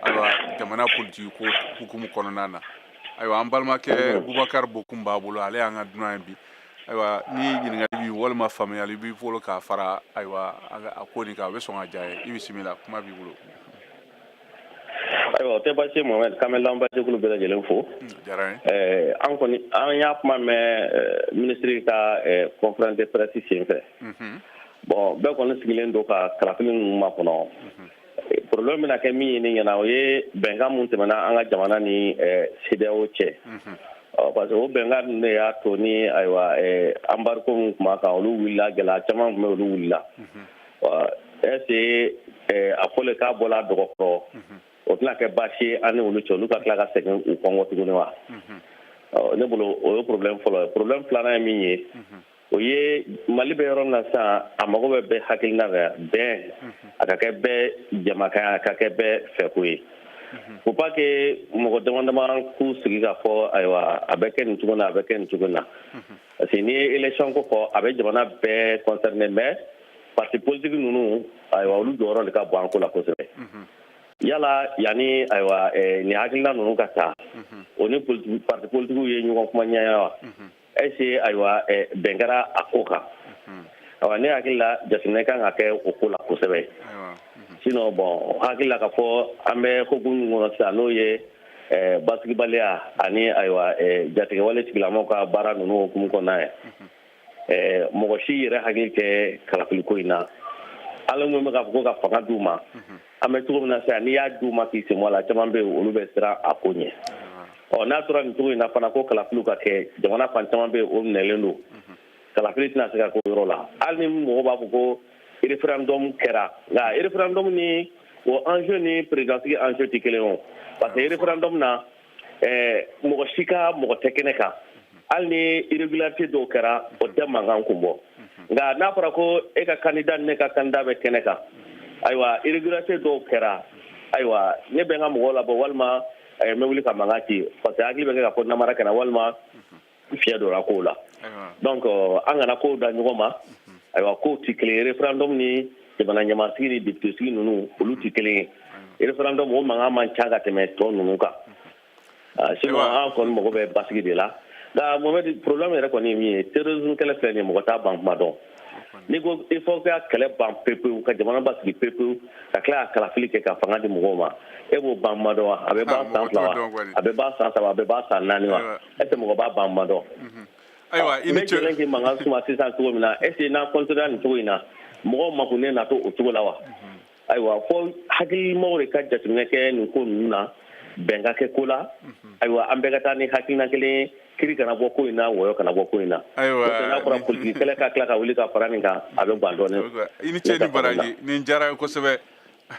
ayiwa jamana politiki ko hukumu kɔnɔna na ayiwa an balimakɛ Bubakari Bokum b'a bolo ale y'an ka dunan ye bi ayiwa ni ɲininkali bi walima faamuyali b'i bolo k'a fara ayiwa a ko nin kan a bɛ sɔn ka diya ye i bisimila kuma b'i bolo. Ayiwa o tɛ baasi ye Mohamed k'an bɛ lamɛnbaajɛkulu bɛɛ lajɛlen fo. Diyara n ye. An kɔni an y'a kuma mɛn minisiri ka conférence de presse sen fɛ. Bon bɛɛ kɔni sigilen don ka kalafili ninnu makɔnɔ. Problème bɛna kɛ min ye ne ɲɛna o ye bɛnkan mun tɛmɛna an ka jamana ni CEDEAO cɛ. Parce que o bɛnkan ninnu de y'a to ni ayiwa embargo min tun b'a kan olu wulila gɛlɛya caman tun bɛ olu wulila. Est-ce que a fɔlen k'a bɔla dɔgɔkɔrɔ o tɛna kɛ baasi ye an ni olu cɛ olu ka tila ka segin u kɔngɔ tuguni wa. Ne bolo o ye problème fɔlɔ ye. Problème filanan ye min ye o ye Mali bɛ yɔrɔ min na sisan a mago bɛ bɛɛ hakilina la bɛn a ka kɛ bɛɛ jamakan a ka kɛ bɛɛ fɛko ye. Faut pas que mɔgɔ dama dama k'u sigi ka fɔ ayiwa a bɛ kɛ nin cogo na a bɛ kɛ nin cogo na parce que n'i ye élection ko fɔ a bɛ jamana bɛɛ concerné mais parti politique ninnu ayiwa olu jɔyɔrɔ de ka bon an ko la kosɛbɛ. Yala yanni ayiwa nin hakilina ninnu ka taa o ni parti politiques ye ɲɔgɔn kuma ɲɛya wa est-ce que ayiwa bɛn kɛra a ko kan ayiwa ne hakili la jateminɛ kan ka kɛ o ko la kosɛbɛ. Sinon bon hakili la ka fɔ an bɛ hukumu kɔnɔ sisan n'o ye basigibaliya ani ayiwa jatigɛwale tigilamɔgɔw ka baara ninnu hukumu kɔnɔna ye mɔgɔ si yɛrɛ hakili tɛ kalafiliko in na ala mun bɛ k'a fɔ ko ka fanga d'u ma an bɛ cogo min na sisan n'i y'a d'u ma k'i sen bɔ a la caman bɛ yen olu bɛ siran a ko ɲɛ n'a tora nin cogo in na fana ko kalafiliw ka kɛ jamana fan caman bɛ yen o minɛlen don kalafili tɛna se ka k'o yɔrɔ la hali ni mɔgɔw b'a fɔ ko référendum kɛra nka référendum ni o enjeu ni présidentigi enjeu tɛ kelen o parce que référendum na mɔgɔ si ka mɔgɔ tɛ kɛnɛ kan hali ni irrégularité dɔw kɛra o tɛ mankan kun bɔ nka n'a fɔra ko e ka candidat ni ne ka candidat bɛ kɛnɛ kan ayiwa irrégularité dɔw kɛra ayiwa ne bɛ n ka mɔgɔw labɔ walima n bɛ wuli ka mankan ci parce que hakili bɛ kɛ ka fɔ namara kɛnɛ walima fiɲɛ donna kow la donc an kana kow da ɲɔgɔn ma ayiwa kow tɛ kelen référendum ni jamana ɲamasigi ni député ninnu olu ti kelen ye référendum o mankan man ca ka tɛmɛ tɔ ninnu kan sinon an kɔni mago bɛ basigi de la nka Mohamed problème yɛrɛ kɔni ye min ye terrorisme kɛlɛ filɛ nin ye mɔgɔ t'a ban kuma dɔn n'i ko il faut que kɛlɛ ban pepewu ka jamana basigi pepewu ka tila ka kalafili kɛ ka fanga di mɔgɔw ma e b'o ban kuma dɔn wa a bɛ ban san 2 wa a bɛ ban san 3 a bɛ ban san 4 wa est ce que mɔgɔ b'a ban kuma dɔn ayiwa i ni ce ne k'i mankan suma sisan cogo min na est ce que n'an continuera nin cogo in na mɔgɔw makunnen na to o cogo la wa ayiwa fo hakilimɔgɔw de ka jateminɛ kɛ nin ko ninnu na bɛn ka kɛ ko la ayiwa an bɛɛ ka taa ni hakilina kelen kiri kana bɔ ko in na wɔyɔ kana bɔ ko in na n'a fɔra politique kɛlɛ ka tila ka wuli ka fara nin kan a bɛ gan dɔɔnin i ni ce ni baraji nin diyara ye kosɛbɛ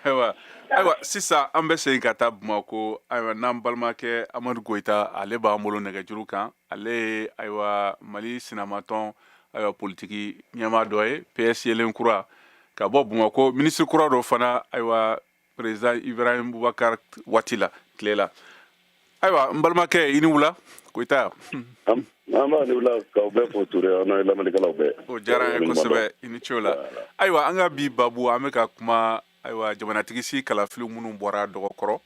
ayiwa sisan an bɛ segin ka taa Bamako ayiwa n'an balimakɛ Amadu Goyita ale b'an bolo nɛgɛjuru kan ale ye ayiwa Mali sinamatɔn ayiwa politiki ɲɛmaa dɔ ye PS yelen kura ka bɔ Bamako ministre kura dɔ fana ayiwa président Ibrahim Boubacar waati la tile la ayiwa n balimakɛ i ni wula Goyita an b'a ni wula k'aw bɛɛ fo Ture an n'a lamɛnnikɛlaw bɛɛ o diyara n ye kosɛbɛ i ni ce o la ayiwa an ka bi babu an bɛ ka kuma ayiwa jamanatigi si kalafili minnu bɔra dɔgɔkɔrɔ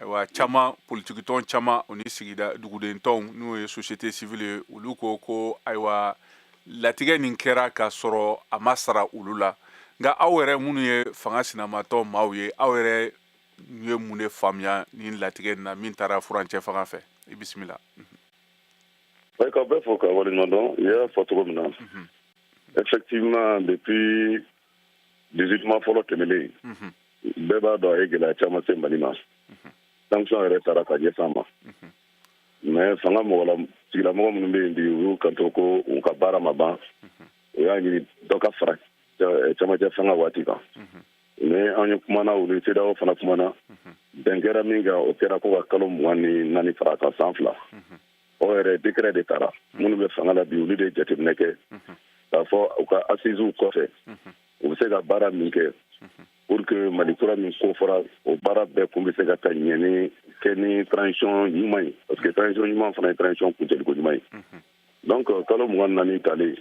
ayiwa caman politikitɔn caman o ni sigida dugudentɔnw n'o ye société civile ye olu ko ayiwa latigɛ nin kɛra k'a sɔrɔ a ma sara olu la nka aw yɛrɛ minnu ye fanga sinamatɔ maaw ye aw yɛrɛ ye mun de faamuya nin latigɛ nin na min taara furancɛ fanga fɛ i bisimila. K'aw bɛɛ fo ka waleɲuman dɔn i y'a fɔ cogo min na effectivement depuis 18 mois fɔlɔ tɛmɛlen bɛɛ b'a dɔn a ye gɛlɛya caman se Mali ma sanction yɛrɛ taara ka ɲɛsin ma mais fanga sigilamɔgɔ minnu bɛ yen bi u y'u kanto ko u ka baara ma ban u y'a ɲini dɔ ka fara camancɛ fanga waati kan mais an ye kumana olu CEDEAO fana kumana bɛn kɛra min kan o kɛra ko ka kalo 24 fara kan san 2 o yɛrɛ décret de taara minnu bɛ fanga la bi olu de jateminɛ kɛ k'a fɔ u ka assises kɔfɛ u bɛ se ka baara min kɛ pour que Mali kura min ko fɔra o baara bɛɛ kun bɛ se ka taa ɲɛ kɛ ni transition ɲuman ye parce que transition ɲuman fana ye transition kuncɛliko ɲuman ye donc kalo 24 talen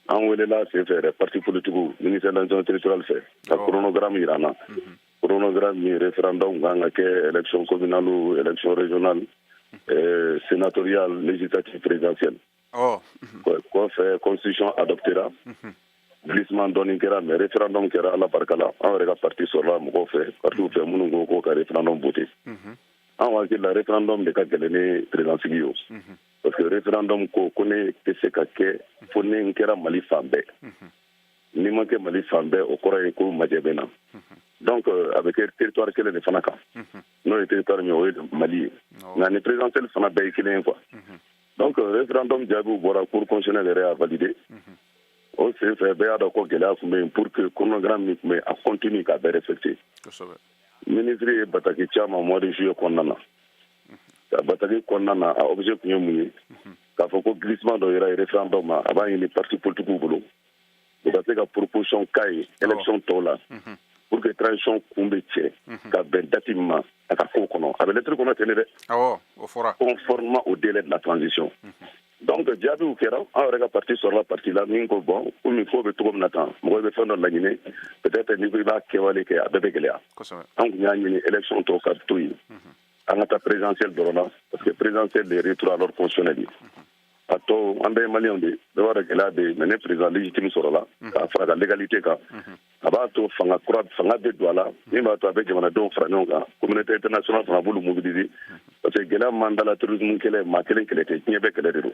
an welela sen fɛ yɛrɛ parti politiques ministère de l'administration territoriale fɛ ka chronogramme yira an na chronogramme min référendum kan ka kɛ élection communale élection régionale sénatoriale législative présidentielle kɔfɛ constitution adoptera glissement dɔɔnin kɛra mais référendum kɛra ala barika la an yɛrɛ ka parti sɔrɔla mɔgɔw fɛ partiw fɛ minnu ko ka référendum voté an hakili la référendum de ka gɛlɛn ni présidentsigi ye parce que référendum ko ne tɛ se ka kɛ fo ni n kɛra Mali fan bɛɛ n'i ma kɛ Mali fan bɛɛ o kɔrɔ ye ko majɛ bɛ na donc a bɛ kɛ territoire kelen de fana kan n'o ye territoire min o ye Mali ye nka ni présidentielle fana bɛɛ ye kelen ye quoi donc référendum jaabiw bɔra cour constitutionnelle yɛrɛ y'a validé o sen fɛ bɛɛ y'a dɔn ko gɛlɛya tun bɛ yen pour que chronogramme min tun bɛ a continue k'a bɛɛ respecté ministre ye bataki caman mois de juillet kɔnɔna na ka bataki kɔnɔna na a objet tun ye mun ye k'a fɔ ko glissement dɔ yera référendum ma a b'a ɲini parti politiques bolo u ka se ka proposition k'a ye élection tɔw la pour que transition kun bɛ cɛ ka bɛn date min ma a ka k'o kɔnɔ a bɛ lettre kɔnɔ ten de dɛ conformément au délai de la transition donc jaabiw kɛra an yɛrɛ ka parti sɔrɔla parti la min ko bon komi ko bɛ cogo min na tan mɔgɔw bɛ fɛn dɔ laɲini peut-être n'i ko i b'a kɛwale kɛ a bɛɛ bɛ gɛlɛya an tun y'a ɲini élection tɔw ka to yen an ka taa présidentielle dɔrɔn na parce que présidentielle de retour à l'ordre constitutionnel ye a tɔ an bɛɛ ye maliyɛnw de bɛɛ b'a dɔn gɛlɛya bɛ yen mais ne président légitime sɔrɔla k'a fara ka légalité kan a b'a to fanga bɛ don a la min b'a to a bɛ jamanadenw fara ɲɔgɔn kan communauté internationale fana b'olu mobiliser parce que gɛlɛya man da la terrorisme kɛlɛ maa kelen kɛlɛ tɛ diɲɛ bɛɛ kɛlɛ de don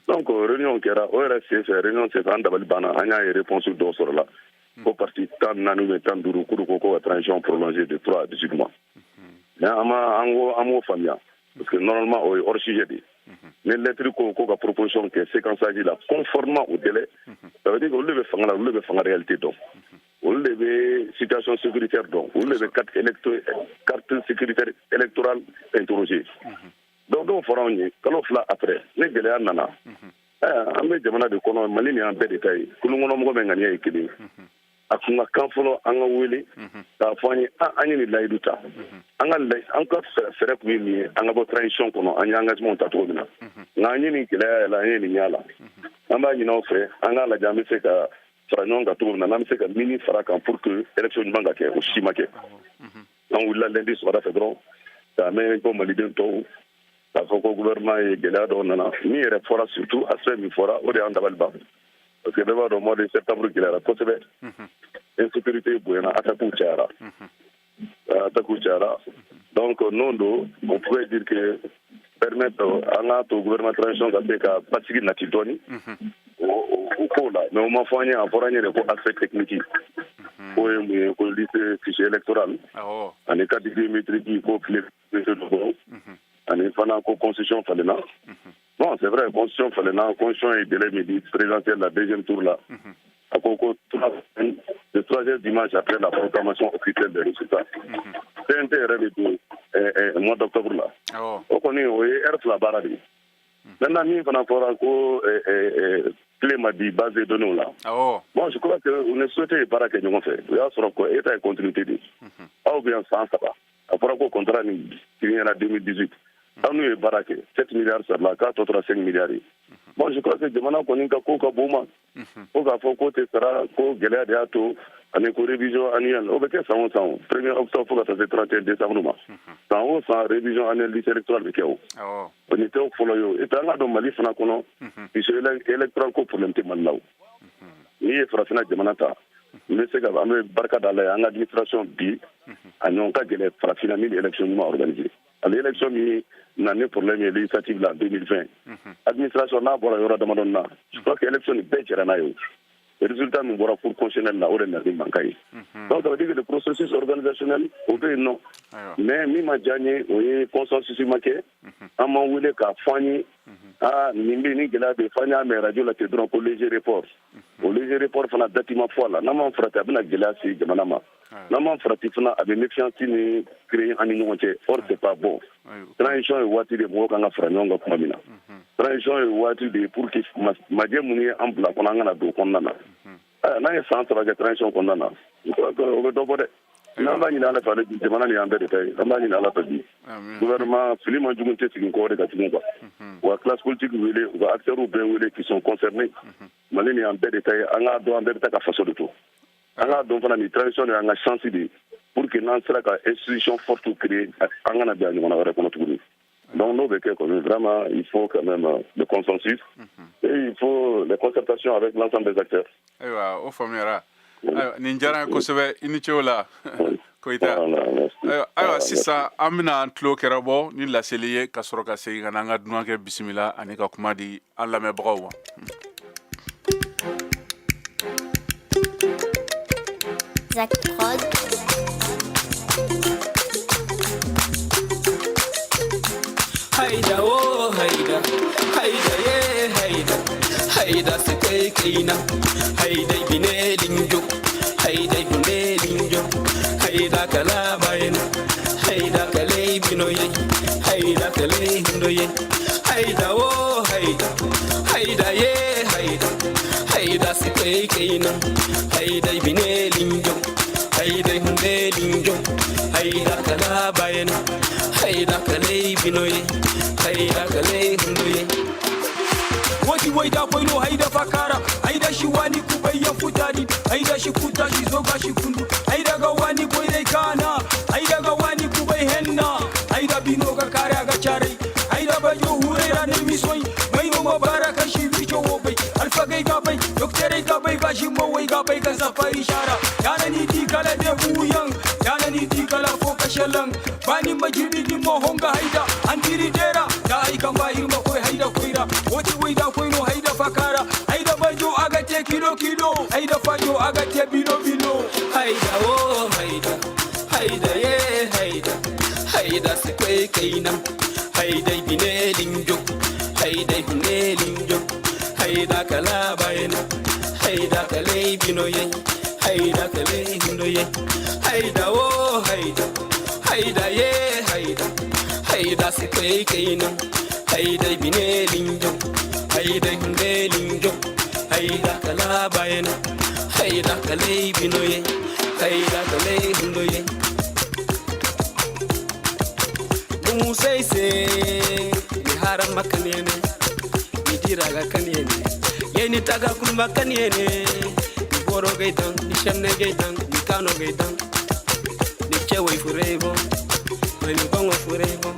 donc réunion kɛra o yɛrɛ sen fɛ réunion sen fɛ an dabali banna an y'a ye réponse dɔw sɔrɔla ko parti 14 ou 15 k'u ko ka transition prolongée de 3 à 18 mois mais an m'o faamuya parce que normalement o ye hors sujet de ni lettre ko ka proposition kɛ séquençage la conformément au délai ça veut dire que olu de bɛ fanga la olu de bɛ fanga réalité dɔn olu de bɛ situation sécuritaire dɔn olu de bɛ carte sécuritaire électorale interrogée donc dɔw fɔra anw ye kalo 2 après ni gɛlɛya nana an bɛ jamana de kɔnɔ Mali ni y'an bɛɛ de ta ye kulukɔnɔmɔgɔ bɛ ŋaniya ye kelen a kun ka kan fɔlɔ an ka wele k'a fɔ an ye an ye nin layidu ta an ka fɛɛrɛ kun ye min ye an ka bɔ transition kɔnɔ an ye engagement ta cogo min na nka an ye nin gɛlɛya yɛlɛ an ye nin y'a la an b'a ɲini aw fɛ an k'a lajɛ an bɛ se ka fara ɲɔgɔn kan cogo min na n'an bɛ se ka mini fara kan pour que élection ɲuman ka kɛ o si ma kɛ an wulila lundi sɔgɔmada fɛ dɔrɔn k'a mɛn ko maliden tɔw k'a fɔ ko gouvernement ye gɛlɛya dɔw nana min yɛrɛ fɔra surtout aspect min fɔra o de y'an dabali ban parce que bɛɛ b'a dɔn mois de septembre gɛlɛyara kosɛbɛ insécurité bonyana attaques cayara donc non do on pouvait dire que permettre an ka to gouvernement transition ka se ka basigi nati dɔɔni o ko la mais o ma fɔ an ye a fɔra an ye de ko aspect technique o ye mun ye ko liste fichier électoral ani carte biométrique ko tile dɔ ani fana ko constitution falenna bon c'est vrai constitution falenna constitution ye délai midi présidentielle la deuxième tour là a ko ko le troisième dimanche après la proclamation officielle des résultats CNT yɛrɛ de don mois d'octobre la o kɔni o ye heure fila baara de ye maintenant min fana fɔra ko clé ma di base de données la bon je crois que on est souhaité baara kɛ ɲɔgɔn fɛ o y'a sɔrɔ ko état ye continuité de aw bɛ yan san saba a fɔra ko contrat nin signera 2018 aw n'u ye baara kɛ 7 milliards sarala k'a tɔ tora 5 milliards ye bon je crois que jamana kɔni ka ko ka bon ma ko k'a fɔ ko tɛ sara ko gɛlɛya de y'a to ani ko révision annuelle o bɛ kɛ san o san 1er octobre fo ka taa se 31 décembre ma san o san révision annuelle liste électorale bɛ kɛ o o nin tɛ fɔlɔ ye o et puis an ka dɔn Mali fana kɔnɔ fichier électoral ko problème tɛ Mali la o n'i ye farafinna jamana ta n bɛ se ka an bɛ barika da la ye an ka administration bi a ɲɔgɔn ka gɛlɛn farafinna min élection ɲuman organiser ale élection min na ni problème ye législative la 2020 administration n'a bɔra yɔrɔ damadɔni na je crois que élection nin bɛɛ jɛra n'a ye o résultat min bɔra cour constitutionnelle la o de na ni mankan ye donc ça veut dire que le processus organisationnel o bɛ yen nɔ mais min ma diya n ye o ye consensus ma kɛ an m'an wele k'a fɔ an ye nin bɛ ni gɛlɛya bɛ fɔ an y'a mɛn radio la ten dɔrɔn ko léger report o léger report fana date ma fɔ a la n'an m'an farati a bɛna gɛlɛya se jamana ma n'an m'an farati fana a bɛ méfiance ni créer an ni ɲɔgɔn cɛ or c'est pas bon transition ye waati de mɔgɔw kan ka fara ɲɔgɔn kan kuma min na transition ye waati de pour que majɛ minnu ye an bila kɔnɔ an kana don o kɔnɔna na n'an ye san saba kɛ transition kɔnɔna na o bɛ dɔ bɔ dɛ n'an b'a ɲini ala fɛ jamana nin y'an bɛɛ de ta ye an b'a ɲini ala fɛ bi gouvernement fili man jugu tɛ sigi kɔ de ka tugun quoi wa classe politique wele u ka acteurs bɛɛ wele qui sont concernés Mali nin y'an bɛɛ de ta ye an k'a dɔn an bɛɛ bɛ taa ka faso de to an k'a dɔn fana nin transition y'an ka chance de ye pour que n'an sera ka institution forte créer an kana bɛn a ɲɔgɔnna wɛrɛ kɔnɔ tuguni donc n'o bɛ kɛ kɔni vraiment il faut quand même le consensus et il faut les concertations avec l'ensemble des acteurs. Ayiwa o faamuyara nin diyara n ye kosɛbɛ i ni ce o la Koyita ayiwa sisan an bɛna an tulo kɛra bɔ ni laseli ye ka sɔrɔ ka segin ka na an ka dunan kɛ bisimila ani ka kuma di an lamɛnbagaw ma. Zach Prod. Haida oh haida haida ye haida haida se kai kaina haida bine linjo haida bine linjo haida kala bayna haida kale binoye haida kale hindoye haida oh haida haida ye haida haida se kai kaina haida bine linjo haida hunde linjo haida kala bayna haida kale binoye haida kale hundoye wati waida koino haida fakara haida shi wani kubayya futani haida shi kuta shi zoga shi kundu haida ga wani koidai kana haida ga wani kubai henna haida bino ga kare ga chare haida ba yo hurera ne misoi mai no mabaraka shi bicho wobai alfa gai ga bai doktere ga bai ba shi mawai ga bai ga safari shara yana ni di kala de buyan yana ni di kala fo kashalan bani majirbi ni mo honga haida andiri dera da ai kan ba irma koi haida koira wati waida koino haida fakara haida bajo aga te kilo kilo haida fajo aga te bilo bilo haida oh haida haida ye haida haida se koi kaina haida bine linjo haida bine linjo haida kala bayna haida kale bino ye haida kale hindo ye haida oh haida haida ye haida haida se koi kaina haida bine linjo haida hunde linjo haida kala bayna haida kale binoye haida kale hundoye musai se ni haram makanene ni diraga kanene yeni taga kul makanene ni moro gaidan ni shemne gaidan ni kano gaidan ni chewe furebo ni bongo furebo.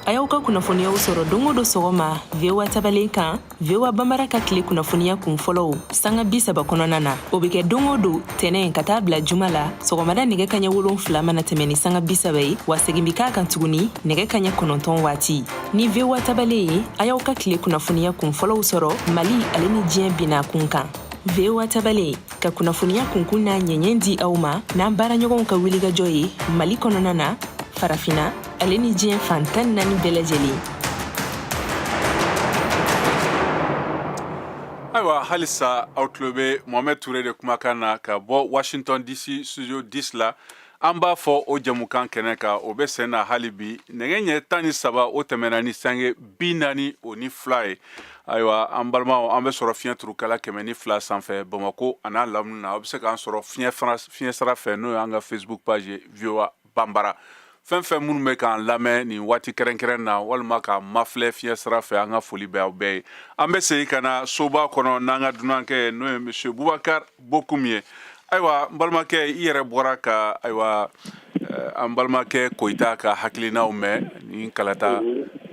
A y'aw ka kunnafoniyaw sɔrɔ don o don sɔgɔma VOA tabalen kan VOA Bambara ka tile kunnafoniya kun fɔlɔw sanga 30 kɔnɔna na o bɛ kɛ don o don tɛnɛn ka taa bila juma la sɔgɔmada nɛgɛ kaɲɛ 7 mana tɛmɛ ni sanga 30 ye wa segin bi k'a kan tuguni nɛgɛ kaɲɛ 9 waati ni VOA tabalen ye a y'aw ka tile kunnafoniya kun fɔlɔw sɔrɔ Mali ale ni diɲɛ bina kun kan VOA tabalen ka kunnafoniya kunkun n'a ɲɛɲɛ di aw ma n'an baaraɲɔgɔnw ka wulikajɔ ye Mali kɔnɔna na farafina ale ni diɲɛ fantan 4 bɛɛ lajɛlen. Ayiwa halisa aw tulo bɛ Mohamed Touré de kumakan na ka bɔ Washington DC studio 10 la an b'a fɔ o jamukan kɛnɛ kan o bɛ sen na hali bi nɛgɛ ɲɛ 13 o tɛmɛna ni sange 42 ye. Ayiwa an balimaw an bɛ sɔrɔ fiɲɛ turukala 102 sanfɛ Bamako a n'a lamini na aw bɛ se k'an sɔrɔ fiɲɛ sira fɛ n'o y'an ka Facebook page ye VOA Bambara. Fɛn fɛn minnu bɛ k'an lamɛn nin waati kɛrɛnkɛrɛn na walima ka mafilɛ fiɲɛ sira fɛ an ka foli bɛ aw bɛɛ ye. An bɛ segin ka na soba kɔnɔ n'an ka dunankɛ n'o ye monsieur Boubacar Bokoum ye. Ayiwa n balimakɛ I yɛrɛ bɔra ka ayiwa an balimakɛ Koyita ka hakilinaw mɛn ni kalata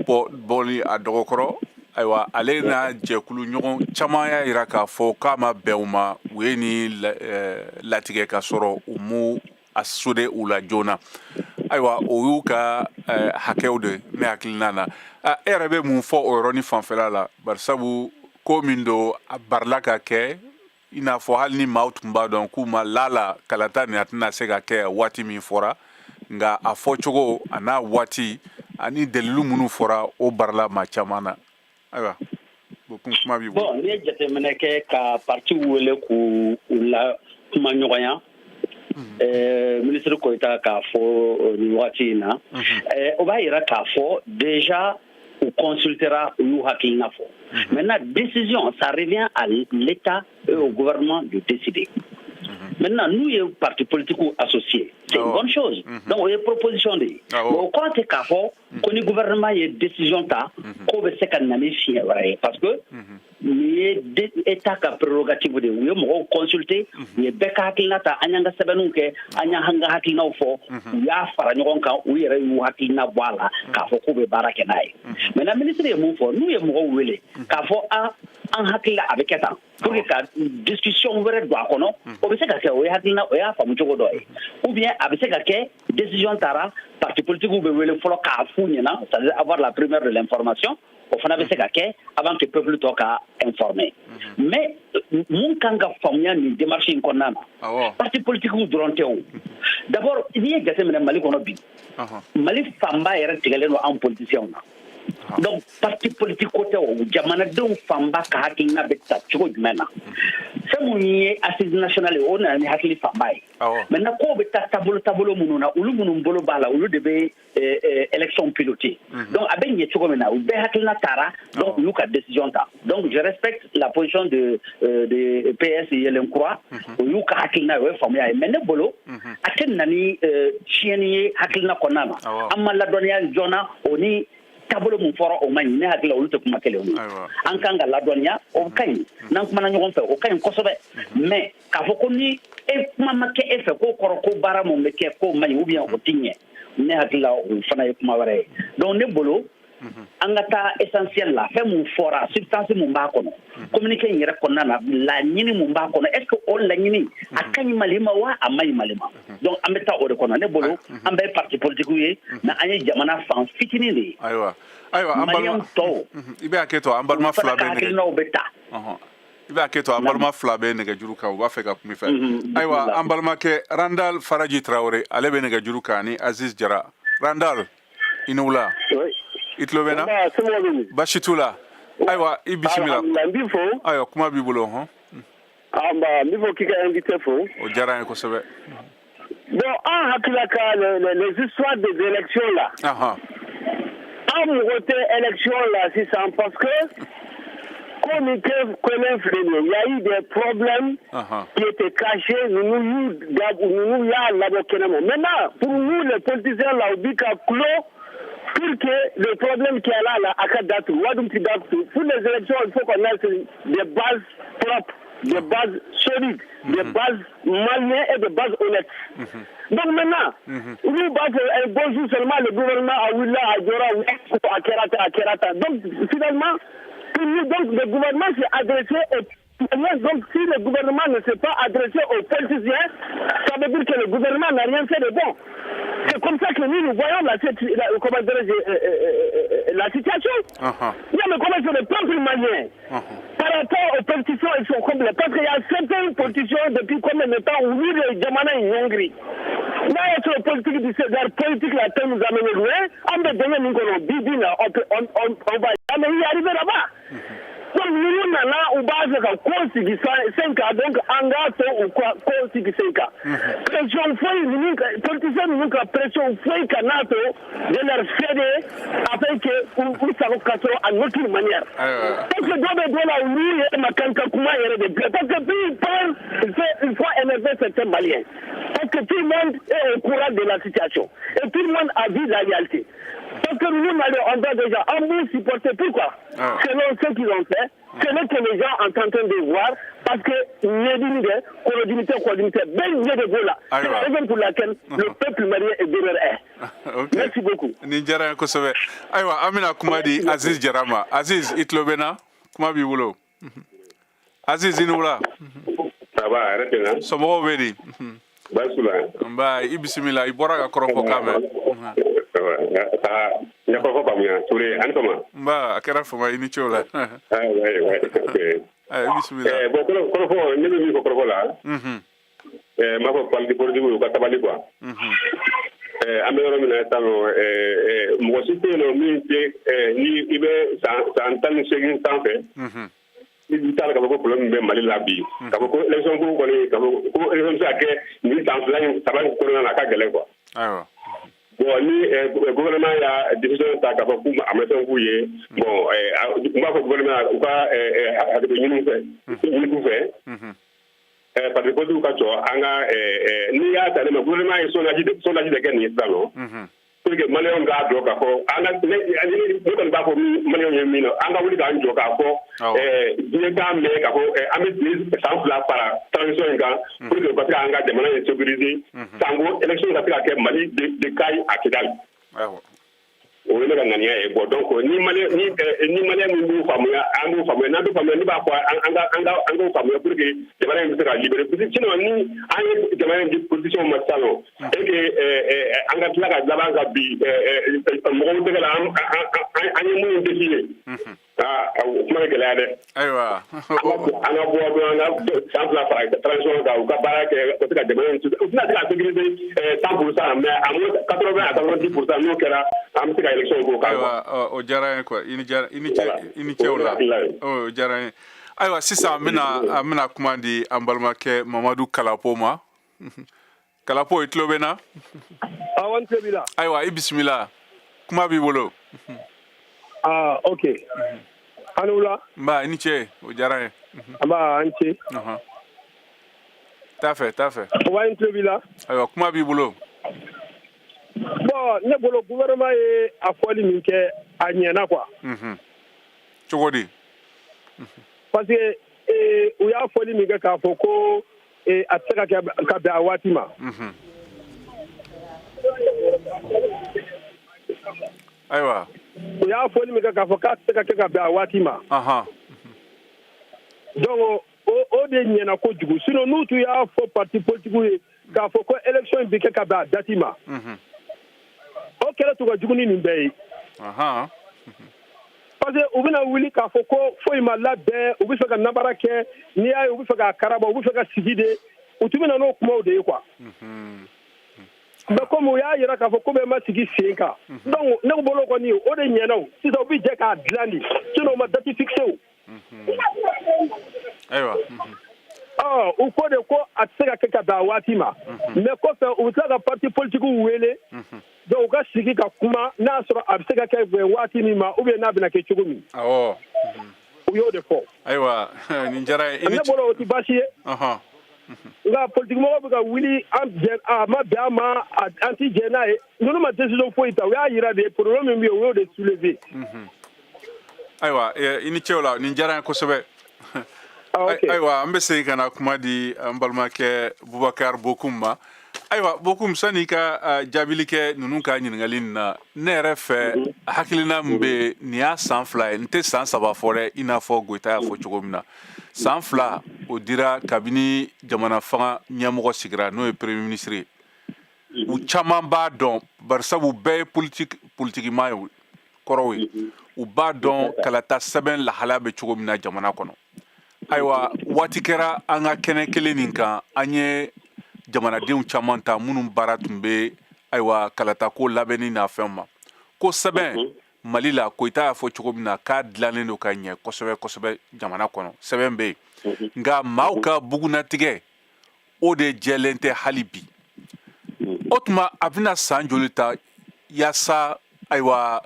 bɔli a dɔgɔkɔrɔ. Ayiwa ale n'a jɛkulu ɲɔgɔn caman y'a jira k'a fɔ k'a ma bɛn u ma u ye ni latigɛ ka sɔrɔ u m'u a sode u la joona. Ayiwa o y'u ka hakɛw de ne hakilina na e yɛrɛ bɛ mun fɔ o yɔrɔnin fanfɛla la barisabu ko min don a barila ka kɛ I n'a fɔ hali ni maaw tun b'a dɔn k'u ma lala kalata nin a tɛna se ka kɛ waati min fɔra nka a fɔcogo a n'a waati ani dalilu minnu fɔra o barila maa caman na ayiwa kuma b'i bolo. Bon n'i ye jateminɛ kɛ ka parti wele k'u la kuma ɲɔgɔnya ministre Koyita k'a fɔ nin waati in na o b'a yira k'a fɔ déjà u consultera u y'u hakilina fɔ maintenant décision ça revient à l'État et au gouvernement de décider. Maintenant, nous, il y a un parti politique associé. C'est une bonne chose. Donc, il y a une proposition. Mais au compte qu'à fond, quand le gouvernement a une décision, qu'on veut se canaliser, parce que il y a des États qui ont prérogative de nous, nous consulter, il y a des cas qui ont été sebenunke, anya hanga hakina ufo, ya faranyoka, oui, ou hakina wala, k'a fɔ k'u bɛ baara kɛ n'a ye. Maintenant, ministre ye mun fɔ, n'u ye mɔgɔw wele, k'a fɔ an hakilila a bɛ kɛ tan, pour que ka discussion wɛrɛ don a kɔnɔ, o bɛ se ka kɛ o ye hakilina o y'a faamu cogo dɔ ye, ou bien a bɛ se ka kɛ décision taara parti politique bɛ wele fɔlɔ k'a f'u ɲɛna, c'est-à-dire avoir la première de l'information. O fana bɛ se ka kɛ avant que peuple tɔ ka informer mais mun kan ka faamuya nin démarche in kɔnɔna na parti politique dɔrɔn tɛ o d'abord n'i ye jateminɛ Mali kɔnɔ bi Mali fanba yɛrɛ tigɛlen don an politiciens na donc parti politique ko tɛ o jamanadenw fanba ka hakilina bɛ ta cogo jumɛn na fɛn mun ye assise nationale o nana ni hakili fanba ye maintenant ko bɛ taa taabolo minnu na olu minnu bolo b'a la olu de bɛ élection piloter donc a bɛ ɲɛ cogo min na u bɛɛ hakilina taara donc u y'u ka décision ta donc je respecte la position de PS Yelen Kura u y'u ka hakilina o ye faamuya ye mais ne bolo a tɛ na ni tiɲɛni ye hakilina kɔnɔna na an ma ladɔnniya joona o ni taabolo mun fɔra o man ɲi ne hakili la olu tɛ kuma kelen ye an kan ka ladɔnniya o ka ɲi n'an kumana ɲɔgɔn fɛ o ka ɲi kosɛbɛ mais k'a fɔ ko ni e kuma ma kɛ e fɛ k'o kɔrɔ ko baara mun bɛ kɛ k'o man ɲi ou bien o tɛ ɲɛ ne hakili la o fana ye kuma wɛrɛ ye donc ne bolo an ka taa essentiel la fɛn mun fɔra substance mun b'a kɔnɔ communiqué in yɛrɛ kɔnɔna na laɲini mun b'a kɔnɔ est ce que o laɲini a ka ɲi Mali ma wa a man ɲi Mali ma donc an bɛ taa o de kɔnɔ ne bolo an bɛ parti politique ye mais an ye jamana fan fitinin de ye ayiwa an balima tɔw i bɛ hakɛ to an balima fila bɛ hakilinaw bɛ taa i bɛ hakɛ to an balima fila bɛ nɛgɛjuru kan u b'a fɛ ka kuma i fɛ ayiwa an balimakɛ Randal Faraji Traoré ale bɛ nɛgɛjuru kan ni Aziz Jara Randal i ni wula i tulo bɛ na baasi t'u la ayiwa i bisimila ayiwa kuma b'i bolo hɔn n b'i fɔ k'i ka invité fo o diyara n ye kosɛbɛ bon an hakilila ka les histoires des élections là an mɔgɔ tɛ élection la sisan parce que comme il y a eu des problèmes qui étaient cachés. Nous maintenant, pour nous, les politiciens, là, on dit qu'à clos, pour que le problème qui est là, à Kadatu, pour les élections, il faut qu'on ait des bases propres, des bases solides, des bases malines et des bases honnêtes. Donc maintenant, nous basons un bon jour seulement le gouvernement à Willa, à Djora, à Kerata. Donc finalement, pour nous, donc, le gouvernement s'est adressé aux politiciens. Donc si le gouvernement ne s'est pas adressé aux politiciens, ça veut dire que le gouvernement n'a rien fait de bon. C'est comme ça que nous voyons la situation. Non, mais comment c'est le peuple malien par rapport aux politiciens, ils sont complets. Parce qu'il y a certaines politiciens depuis combien de temps où nous, les Djamana en Hongrie. Là, notre politique du César, politique là, nous amène loin. On va donner nous on va jamais y arriver là-bas. Donc, nous, là, on base la constitution 5 ans, donc, en gâteau ou quoi, constitution 5 ans. Pression feuille, nous, politiciens, nous, pression feuille, canato, de leur céder, afin que, nous, ça va en autre manière. Parce que, dans le là, oui, il y a ma cancacouma, il y a des blés. Parce que, puis, il parle, il faut énerver certains Maliens. Parce que tout le monde est au courant de la situation. Et tout le monde a vu la réalité. Parce que nous, on doit déjà en bout supporter. Pourquoi? Selon ce qu'ils ont fait, selon que les gens sont en train de voir, parce que c'est la raison pour laquelle le peuple malien est derrière. Merci beaucoup. Ninjara Kosobe. Aywa, Amina Kumadi, Aziz Jarama. Aziz, Itlobena, Kumabi Wulo. Aziz Inula. Ça va, arrêtez-le. Somo Bedi. Basula. Mba, Ibisimila, Ibora Korofo Kame. Il y a pas de problème. Tous les ans, Mba, Akara Foma, Inichola. Ouais. Bismillah. Bon, Korofo, ne me dis pas Korofo là. Ma foi, parle de politique ou Katabali quoi. Améliorer mina tano, moi si tu le minute, ni ibe s'entendre seguir sans fait. Il t'a le problème de Mali la vie. Quand les gens vous connaissent, quand les gens savent que ni dans ça va courir la cagale quoi. Bon, ni gouvernement a décidé de faire comme Amazon Gouye. Bon, moi, le gouvernement ou pas a fait. Parce que pour tout cas, ni à le gouvernement est son agit de gagner ça, non? Pour que Maléon garde le capot, on a pas pour Maléon Mino, on a voulu gagner le capot, bien quand mais capot, amédise, sans la para, transition pour que le côté engagé de manière sécurisée, tango, élection d'affaires à Mali, de Caille à Kidal. O le ka ngania e bo donc ni malien mu famuya angu famuya na do famuya ni ba ko anga famuya pour que de malien bi sera libéré parce que sinon ni ay de malien di position ma salon et que anga tla ka daba ga bi mo ko de la an mu décider kuma ke la de aywa anga bo do anga sans la para transition ga ka bara ke ko ka de malien au final de la sécurité 100% mais à 80 à 90% nous que la am se élection ko aywa o jara ko ini chewla o jara aywa sisa mina kumandi ambalma ke Mamadou Kalapoma Kalapo itlobena awante bila aywa ibismillah kuma bi bolo okay anula ba ini che o jara aba anche ta fait wa itlobila aywa kuma bi bolo bon ne bolo gouvernement est a foli min ke a ɲɛna quoi cogodi parce que u y'a foli min kɛ k'a fɔ ko a tɛ se ka kɛ ka bɛn a waati ma ayiwa u y'a foli min kɛ k'a fɔ k'a tɛ se ka kɛ ka bɛn a waati ma donc o de ɲɛna kojugu sinon n'u tun y'a fɔ parti politique ye k'a fɔ ko élection bi kɛ ka bɛn a date ma o kɛlɛ tun ka jugu ni nin bɛɛ ye parce que u bɛna wuli k'a fɔ ko foyi ma labɛn u bɛ fɛ ka nabara kɛ n'i y'a ye u bɛ fɛ ka karaba u bɛ fɛ ka sigi de u tun bɛna n'o kumaw de ye quoi mais comme u y'a yira k'a fɔ ko bɛ ma sigi sen kan donc ne bolo kɔni o de ɲɛna o sisan u bɛ jɛ k'a dilan de sinon u ma date fixé o ayiwa u ko de ko a tɛ se ka kɛ ka bɛn a waati ma mais kɔfɛ u bɛ tila ka parti politique wele donc u ka sigi ka kuma n'a sɔrɔ a bɛ se ka kɛ waati min ma ou bien n'a bɛna kɛ cogo min u u y'o de fɔ ayiwa nin diyara ne bolo o ti baasi ye nka politique mɔgɔw bɛ ka wuli a ma bɛn a ma an ti jɛ n'a ye ninnu ma décision foyi ta u y'a yira de problème min bɛ yen u y'o de soulever ayiwa i ni cɛw la nin diyara n ye kosɛbɛ ayiwa an bɛ segin ka na kuma di an balimakɛ Bubakari Bokum ma ayiwa Bokum sani ka jaabili kɛ ninnu ka ɲininkali nin na ne yɛrɛ fɛ hakilina min bɛ nin y'a san 2 ye n tɛ san 3 fɔ dɛ i n'a fɔ Goyita y'a fɔ cogo min na san 2 o dira kabini jamana fanga ɲɛmɔgɔ sigira n'o ye premier ministre ye u caman b'a dɔn barisabu bɛɛ ye politikima ye kɔrɔw ye u b'a dɔn kalata sɛbɛn lahala bɛ cogo min na jamana kɔnɔ ayiwa waati kɛra an ka kɛnɛ kelen nin kan an ye jamanadenw caman ta minnu baara tun bɛ ayiwa kalata ko labɛnni n'a fɛnw ma ko sɛbɛn Mali la Koyita y'a fɔ cogo min na k'a dilannen don ka ɲɛ kosɛbɛ kosɛbɛ jamana kɔnɔ sɛbɛn bɛ yen nka maaw ka bugunatigɛ o de jɛlen tɛ hali bi o tuma a bɛna san joli ta yaasa ayiwa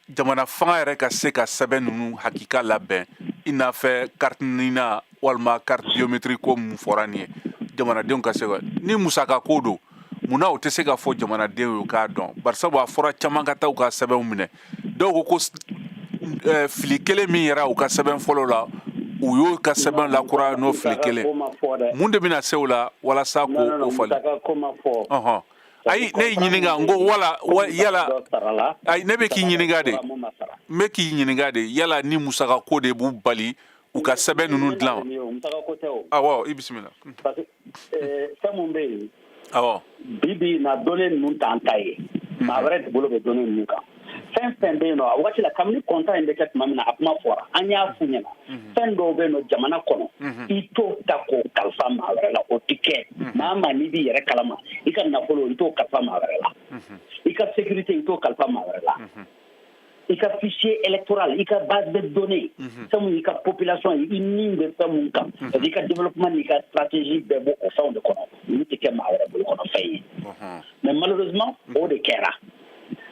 jamana fanga yɛrɛ ka se ka sɛbɛn ninnu hakika labɛn i n'a fɛ carte nina walima carte biométrique ko mun fɔra nin ye jamanadenw ka se ka ni musaka ko don munna o tɛ se ka fɔ jamanadenw ye k'a dɔn barisabu a fɔra caman ka taa u ka sɛbɛnw minɛ dɔw ko fili kelen min yɛrɛ u ka sɛbɛn fɔlɔ la u y'o ka sɛbɛn lakura n'o fili kelen mun de bɛna se o la walasa k'o fali ayi ne y'i ɲininka n ko wala yala ayi ne bɛ k'i ɲininka de n bɛ k'i ɲininka de yala ni musaka ko de b'u bali u ka sɛbɛn ninnu dilan awɔ i bisimila fɛn mun bɛ yen awɔ bi na données ninnu t'an ta ye maa wɛrɛ de bolo bɛ données ninnu kan fɛn fɛn bɛ yen nɔ a wagati la kabini contrat in bɛ kɛ tuma min na a kuma fɔra an y'a f'u ɲɛna fɛn dɔw bɛ yen nɔ jamana kɔnɔ i t'o ta k'o kalifa maa wɛrɛ la o tɛ kɛ maa maa n'i b'i yɛrɛ kalama i ka nafolo i t'o kalifa maa wɛrɛ la i ka sécurité i t'o kalifa maa wɛrɛ la i ka fichier électoral i ka base de données fɛn min i ka population i min bɛ fɛn mun kan parce que i ka développement n'i ka stratégie bɛɛ bɔ o fɛnw de kɔnɔ olu tɛ kɛ maa wɛrɛ bolo kɔnɔ fɛn ye mais malheureusement o de kɛra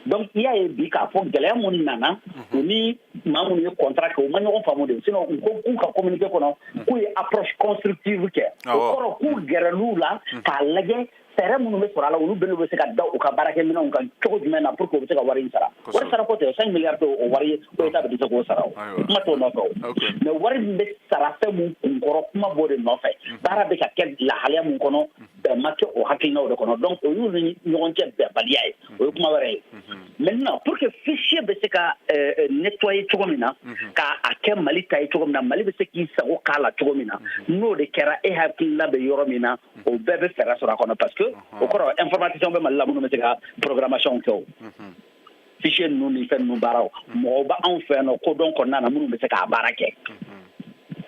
donc i y'a ye bi k'a fɔ gɛlɛya mun nana u ni maa minnu ye contrat kɛ u ma ɲɔgɔn faamu de sinon u ko k'u ka communiqué kɔnɔ k'u ye approche constructive kɛ o kɔrɔ k'u gɛrɛl'u la k'a lajɛ fɛɛrɛ minnu bɛ sɔrɔ a la olu bɛɛ bɛ se ka da u ka baarakɛminɛnw kan cogo jumɛn na pour que u bɛ se ka wari in sara wari sara ko tɛ 5 milliards tɛ o wari ye ko État bɛ se k'o sara o kuma t'o nɔfɛ o mais wari min bɛ sara fɛn mun kunkɔrɔ kuma b'o de nɔfɛ baara bɛ ka kɛ lahalaya mun kɔnɔ bɛn ma kɛ o hakilinaw de kɔnɔ donc o y'u ni ɲɔgɔn cɛ bɛnbaliya ye o ye kuma wɛrɛ ye maintenant pour que fichier bɛ se ka nettoyer cogo min na k'a kɛ Mali ta ye cogo min na Mali bɛ se k'i sago k'a la cogo min na n'o de kɛra e hakilina bɛ yɔrɔ min na o bɛɛ bɛ fɛɛrɛ sɔrɔ a kɔnɔ parce que o kɔrɔ information bɛ Mali la minnu bɛ se ka programmation kɛ o fichier ninnu ni fɛn ninnu baaraw mɔgɔw bɛ anw fɛ yan nɔ kodɔn kɔnɔna na minnu bɛ se k'a baara kɛ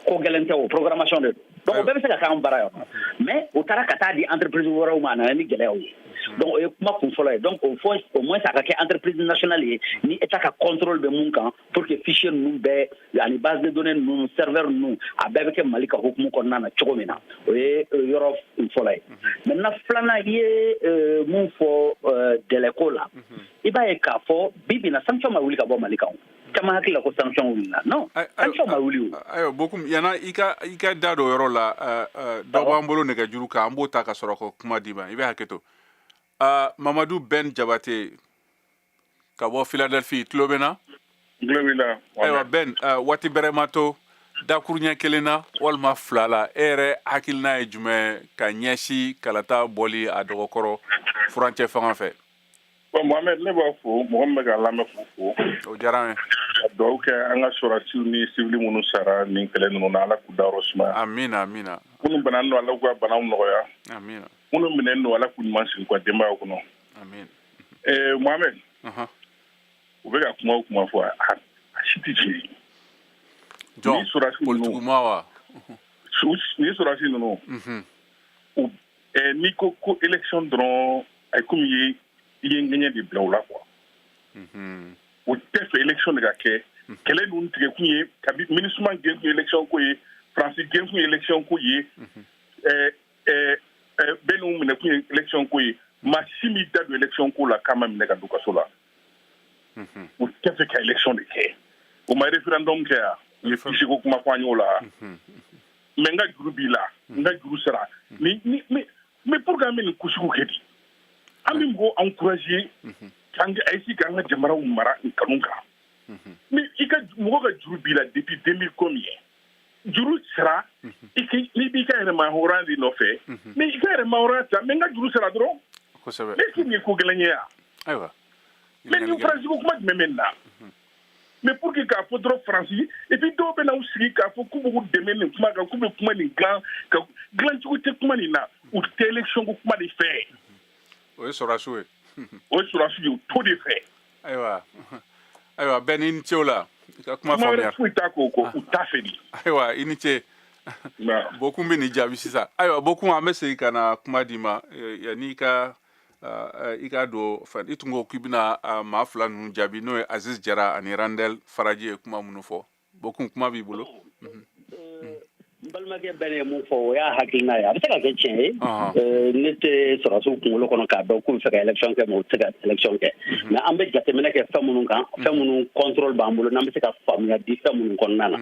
ko gɛlɛn tɛ o programmation de donc o bɛɛ bɛ se ka kɛ anw baara yɔrɔ mais o taara ka taa di entreprise wɛrɛw ma a nana ni gɛlɛyaw ye donc o ye kuma kun fɔlɔ ye donc au moins a ka kɛ entreprise nationale ye ni État ka contrôle bɛ mun kan pour que fichier ninnu bɛɛ ani base de données ninnu serveur ninnu a bɛɛ bɛ kɛ Mali ka hukumu kɔnɔna na cogo min na o ye yɔrɔ fɔlɔ ye maintenant filanan i ye mun fɔ délai ko la i b'a ye k'a fɔ bi bi in na sanction ma wuli ka bɔ Mali kan caman hakili la ko sanction wulila non sanction ma wuli o ayiwa Bokum yana i ka da don yɔrɔ la dɔ b'an bolo nɛgɛjuru kan an b'o ta ka sɔrɔ ko kuma d'i ma i bɛ hakɛ to Mamadou Ben Jabate ka bɔ Philadelphie tulo bɛ na ayiwa Ben waati bɛrɛ ma to dakuruɲɛ kelen na walima fila la e yɛrɛ hakilina ye jumɛn ka ɲɛsin kalata bɔli a dɔgɔkɔrɔ furancɛ fanga fɛ bon Mohamed ne b'a fɔ mɔgɔ min bɛ ka lamɛn fo o diyara n ye ka dugawu kɛ an ka sɔrɔdasiw ni civil minnu sara nin kɛlɛ ninnu na Ala k'u dayɔrɔ sumaya amina minnu bananen don Ala k'u ka banaw nɔgɔya amina minnu minɛnen don Ala k'u ɲuman sigi u ka denbayaw kɔnɔ Mohamed u bɛ ka kuma o kuma fɔ a si tɛ tiɲɛ ye jɔn politikuma wa ni sɔrɔdasi ninnu n'i ko élection dɔrɔn a ye komi i ye ŋɛɲɛ de bila u la quoi o tɛ fɛ élection de ka kɛ kɛlɛ ninnu tigɛ kun ye kabi MINUSMA gɛn kun ye élection ko ye Faransi gɛn kun ye élection ko ye bɛɛ n'u minɛ kun ye élection ko ye maa si m'i da don élection ko la k'a ma minɛ ka don kaso la o tɛ fɛ ka élection de kɛ o ma référendum kɛ yan ye kisi ko kuma fanyo la mais nga juru bi la nga juru sara mais pour que ameni kusuku kedi ami mbo encourager kanga aisi kanga jamara umara kanunka mais ika mbo ga juru bi la depuis 2000 combien juru sara iki ni bi ka ere ma horandi no fe mais ika ere ma horata mais nga juru sara dro ko sabe mais ki ni ko gelanya aywa mais ni France ko kuma memenda mais pour que ka fo dro France et puis do be na usiri ka fo ku bu demene kuma ka ku be kuma ni grand ci ko te kuma ni na ou élection ko kuma di fait o sera soué o sera soué tout de fait aywa benin tiola ka kuma famia fuita ko utafedi aywa inite beaucoup mbini jabi sisa aywa beaucoup amese kana kuma dima ya nika ika do fan itungo kibina ma fula nu jabi no Aziz Jara ani Randel Faraji kuma munufo beaucoup kuma bi bolo balmake bene mu fo ya hakina ya bisa ka ke chen nete sora su kungulo kono ka do ku feka election ke mo tega election ke na ambe jatemena ke famunu kan famunu control bambulo na mbese ka famia di famunu konnana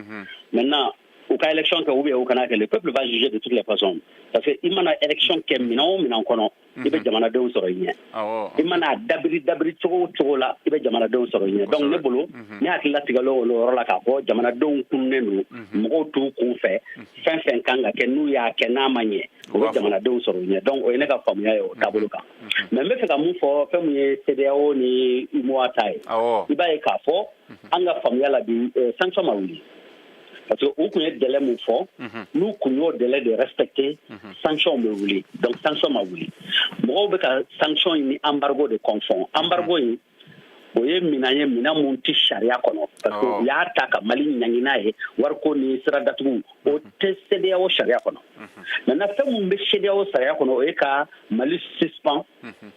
maintenant au cas élection que ou kana que le peuple va juger de toutes les façons parce que imana élection ke mina kono ibe jamana de soro yin imana dabri to la ibe jamana de soro yin donc ne bolo ni akila tigalo lo la ka ko jamana de kunnenu mo to ku fe fen kanga ke nu ya ke na manye o jamana de soro yin donc o ne ka famia yo tabolo ka mais me fe ka mu fo fe mu CDAO ni imo atai iba e ka fo anga famia la bi sanction mawuli parce que au connaît délai mon fort nous connaissons délai de respecter sanction me voulait donc sanction ma voulait moi be ka sanction ni embargo de confort embargo yi boye mina monti sharia kono parce que ya taka mali nyangina he war ko ni sira datu o tcda o sharia kono na fa mun be cda o sharia kono e ka mali suspend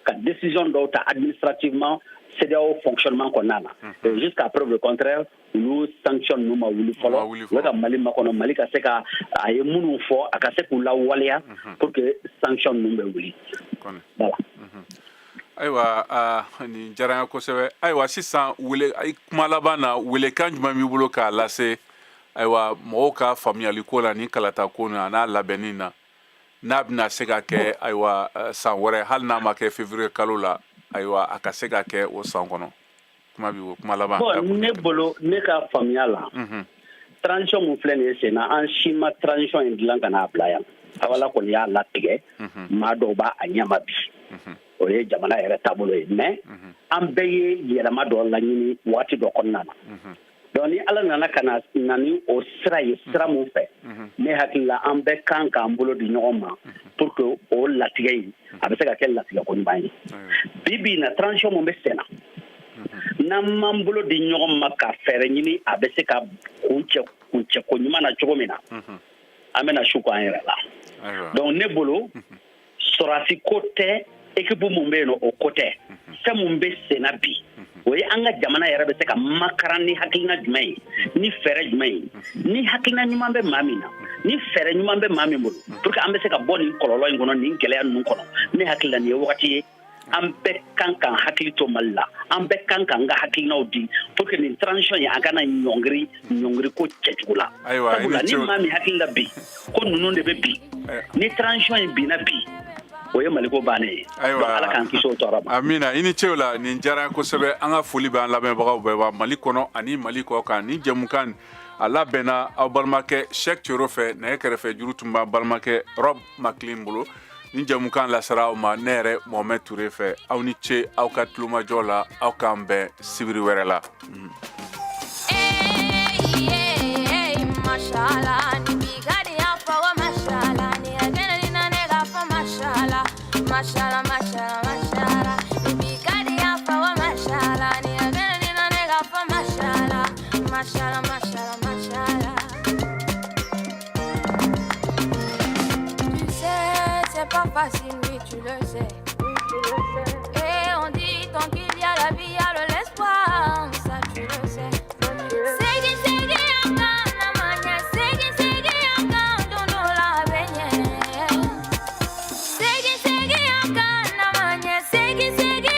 ka décision d'autre administrativement c'est au fonctionnement qu'on a là jusqu'à preuve le contraire nous sanctionne nous ma wuli folo wala mali makono mali ka seka ay munu fo aka seku la walia pour que sanction nous be wuli voilà aywa ni jaranga ko sewe aywa sisan wule ay kuma labana wule kanjuma mi bulo ka lase aywa moka family ko la ni kalata ko na labenina na bina seka ke aywa san wore hal na ma ke février kalola aywa akasega ke o sangono kuma bi kuma laba ne bolo ne ka famia la transition mu flene sena an shima transition indilan kana playa awala ko ya latige ma do ba anyama bi o ye jamana yere tabulo mais an beye yera ma do la nyini wati do konna donc ni ala nana kana nani o sira mu fe ne hakilla an be kan ka ambulo di nyoma pour que o latige abe se ka kel latige ko mbani bibi na transition mo be sena na mambulo di nyoma ka fere nyini abe se ka kunche ko nyuma na chogomina amena shuko ayera la donc ne bolo sorasi côté équipe mo be no o côté se mo be sena bi o ye anga jamana yɛrɛ bɛ se ka makaran ni hakilina jumɛn ye ni fɛɛrɛ jumɛn ye ni hakilina ɲuman bɛ maa min na ni fɛɛrɛ ɲuman bɛ maa min bolo pour que an bɛ se ka bɔ nin kɔlɔlɔ in kɔnɔ nin gɛlɛya ninnu kɔnɔ ne hakilila nin ye wagati ye an bɛɛ kan kan hakili to mali la an bɛɛ kan kan ka hakilinaw di pour que nin transition ye an kana ɲɔngiri ko cɛcogo la sabula ni maa min hakilila bi ko ninnu de bɛ bi ni transition ye binna bi oye maliko bane ala kan kiso toraba amina ini chewla ni njara ko sebe anga foli ban laben bagaw be ba malikono ani maliko kan ni jamukan ala bena abalmake Cheikh Chorofe na ekrefe jurutumba balmake Rob McLean bulu ni jamukan la sara ma nere Mohamed Touré fe awni che awkatluma jola awkambe sibiri werela mashallah ni bigadi afa wa mashallah ni agena ni nega fa mashallah mashallah mashallah mashallah ni bigadi afa wa mashallah ni agena ni nega fa mashallah mashallah mashallah mashallah tu sais c'est pas facile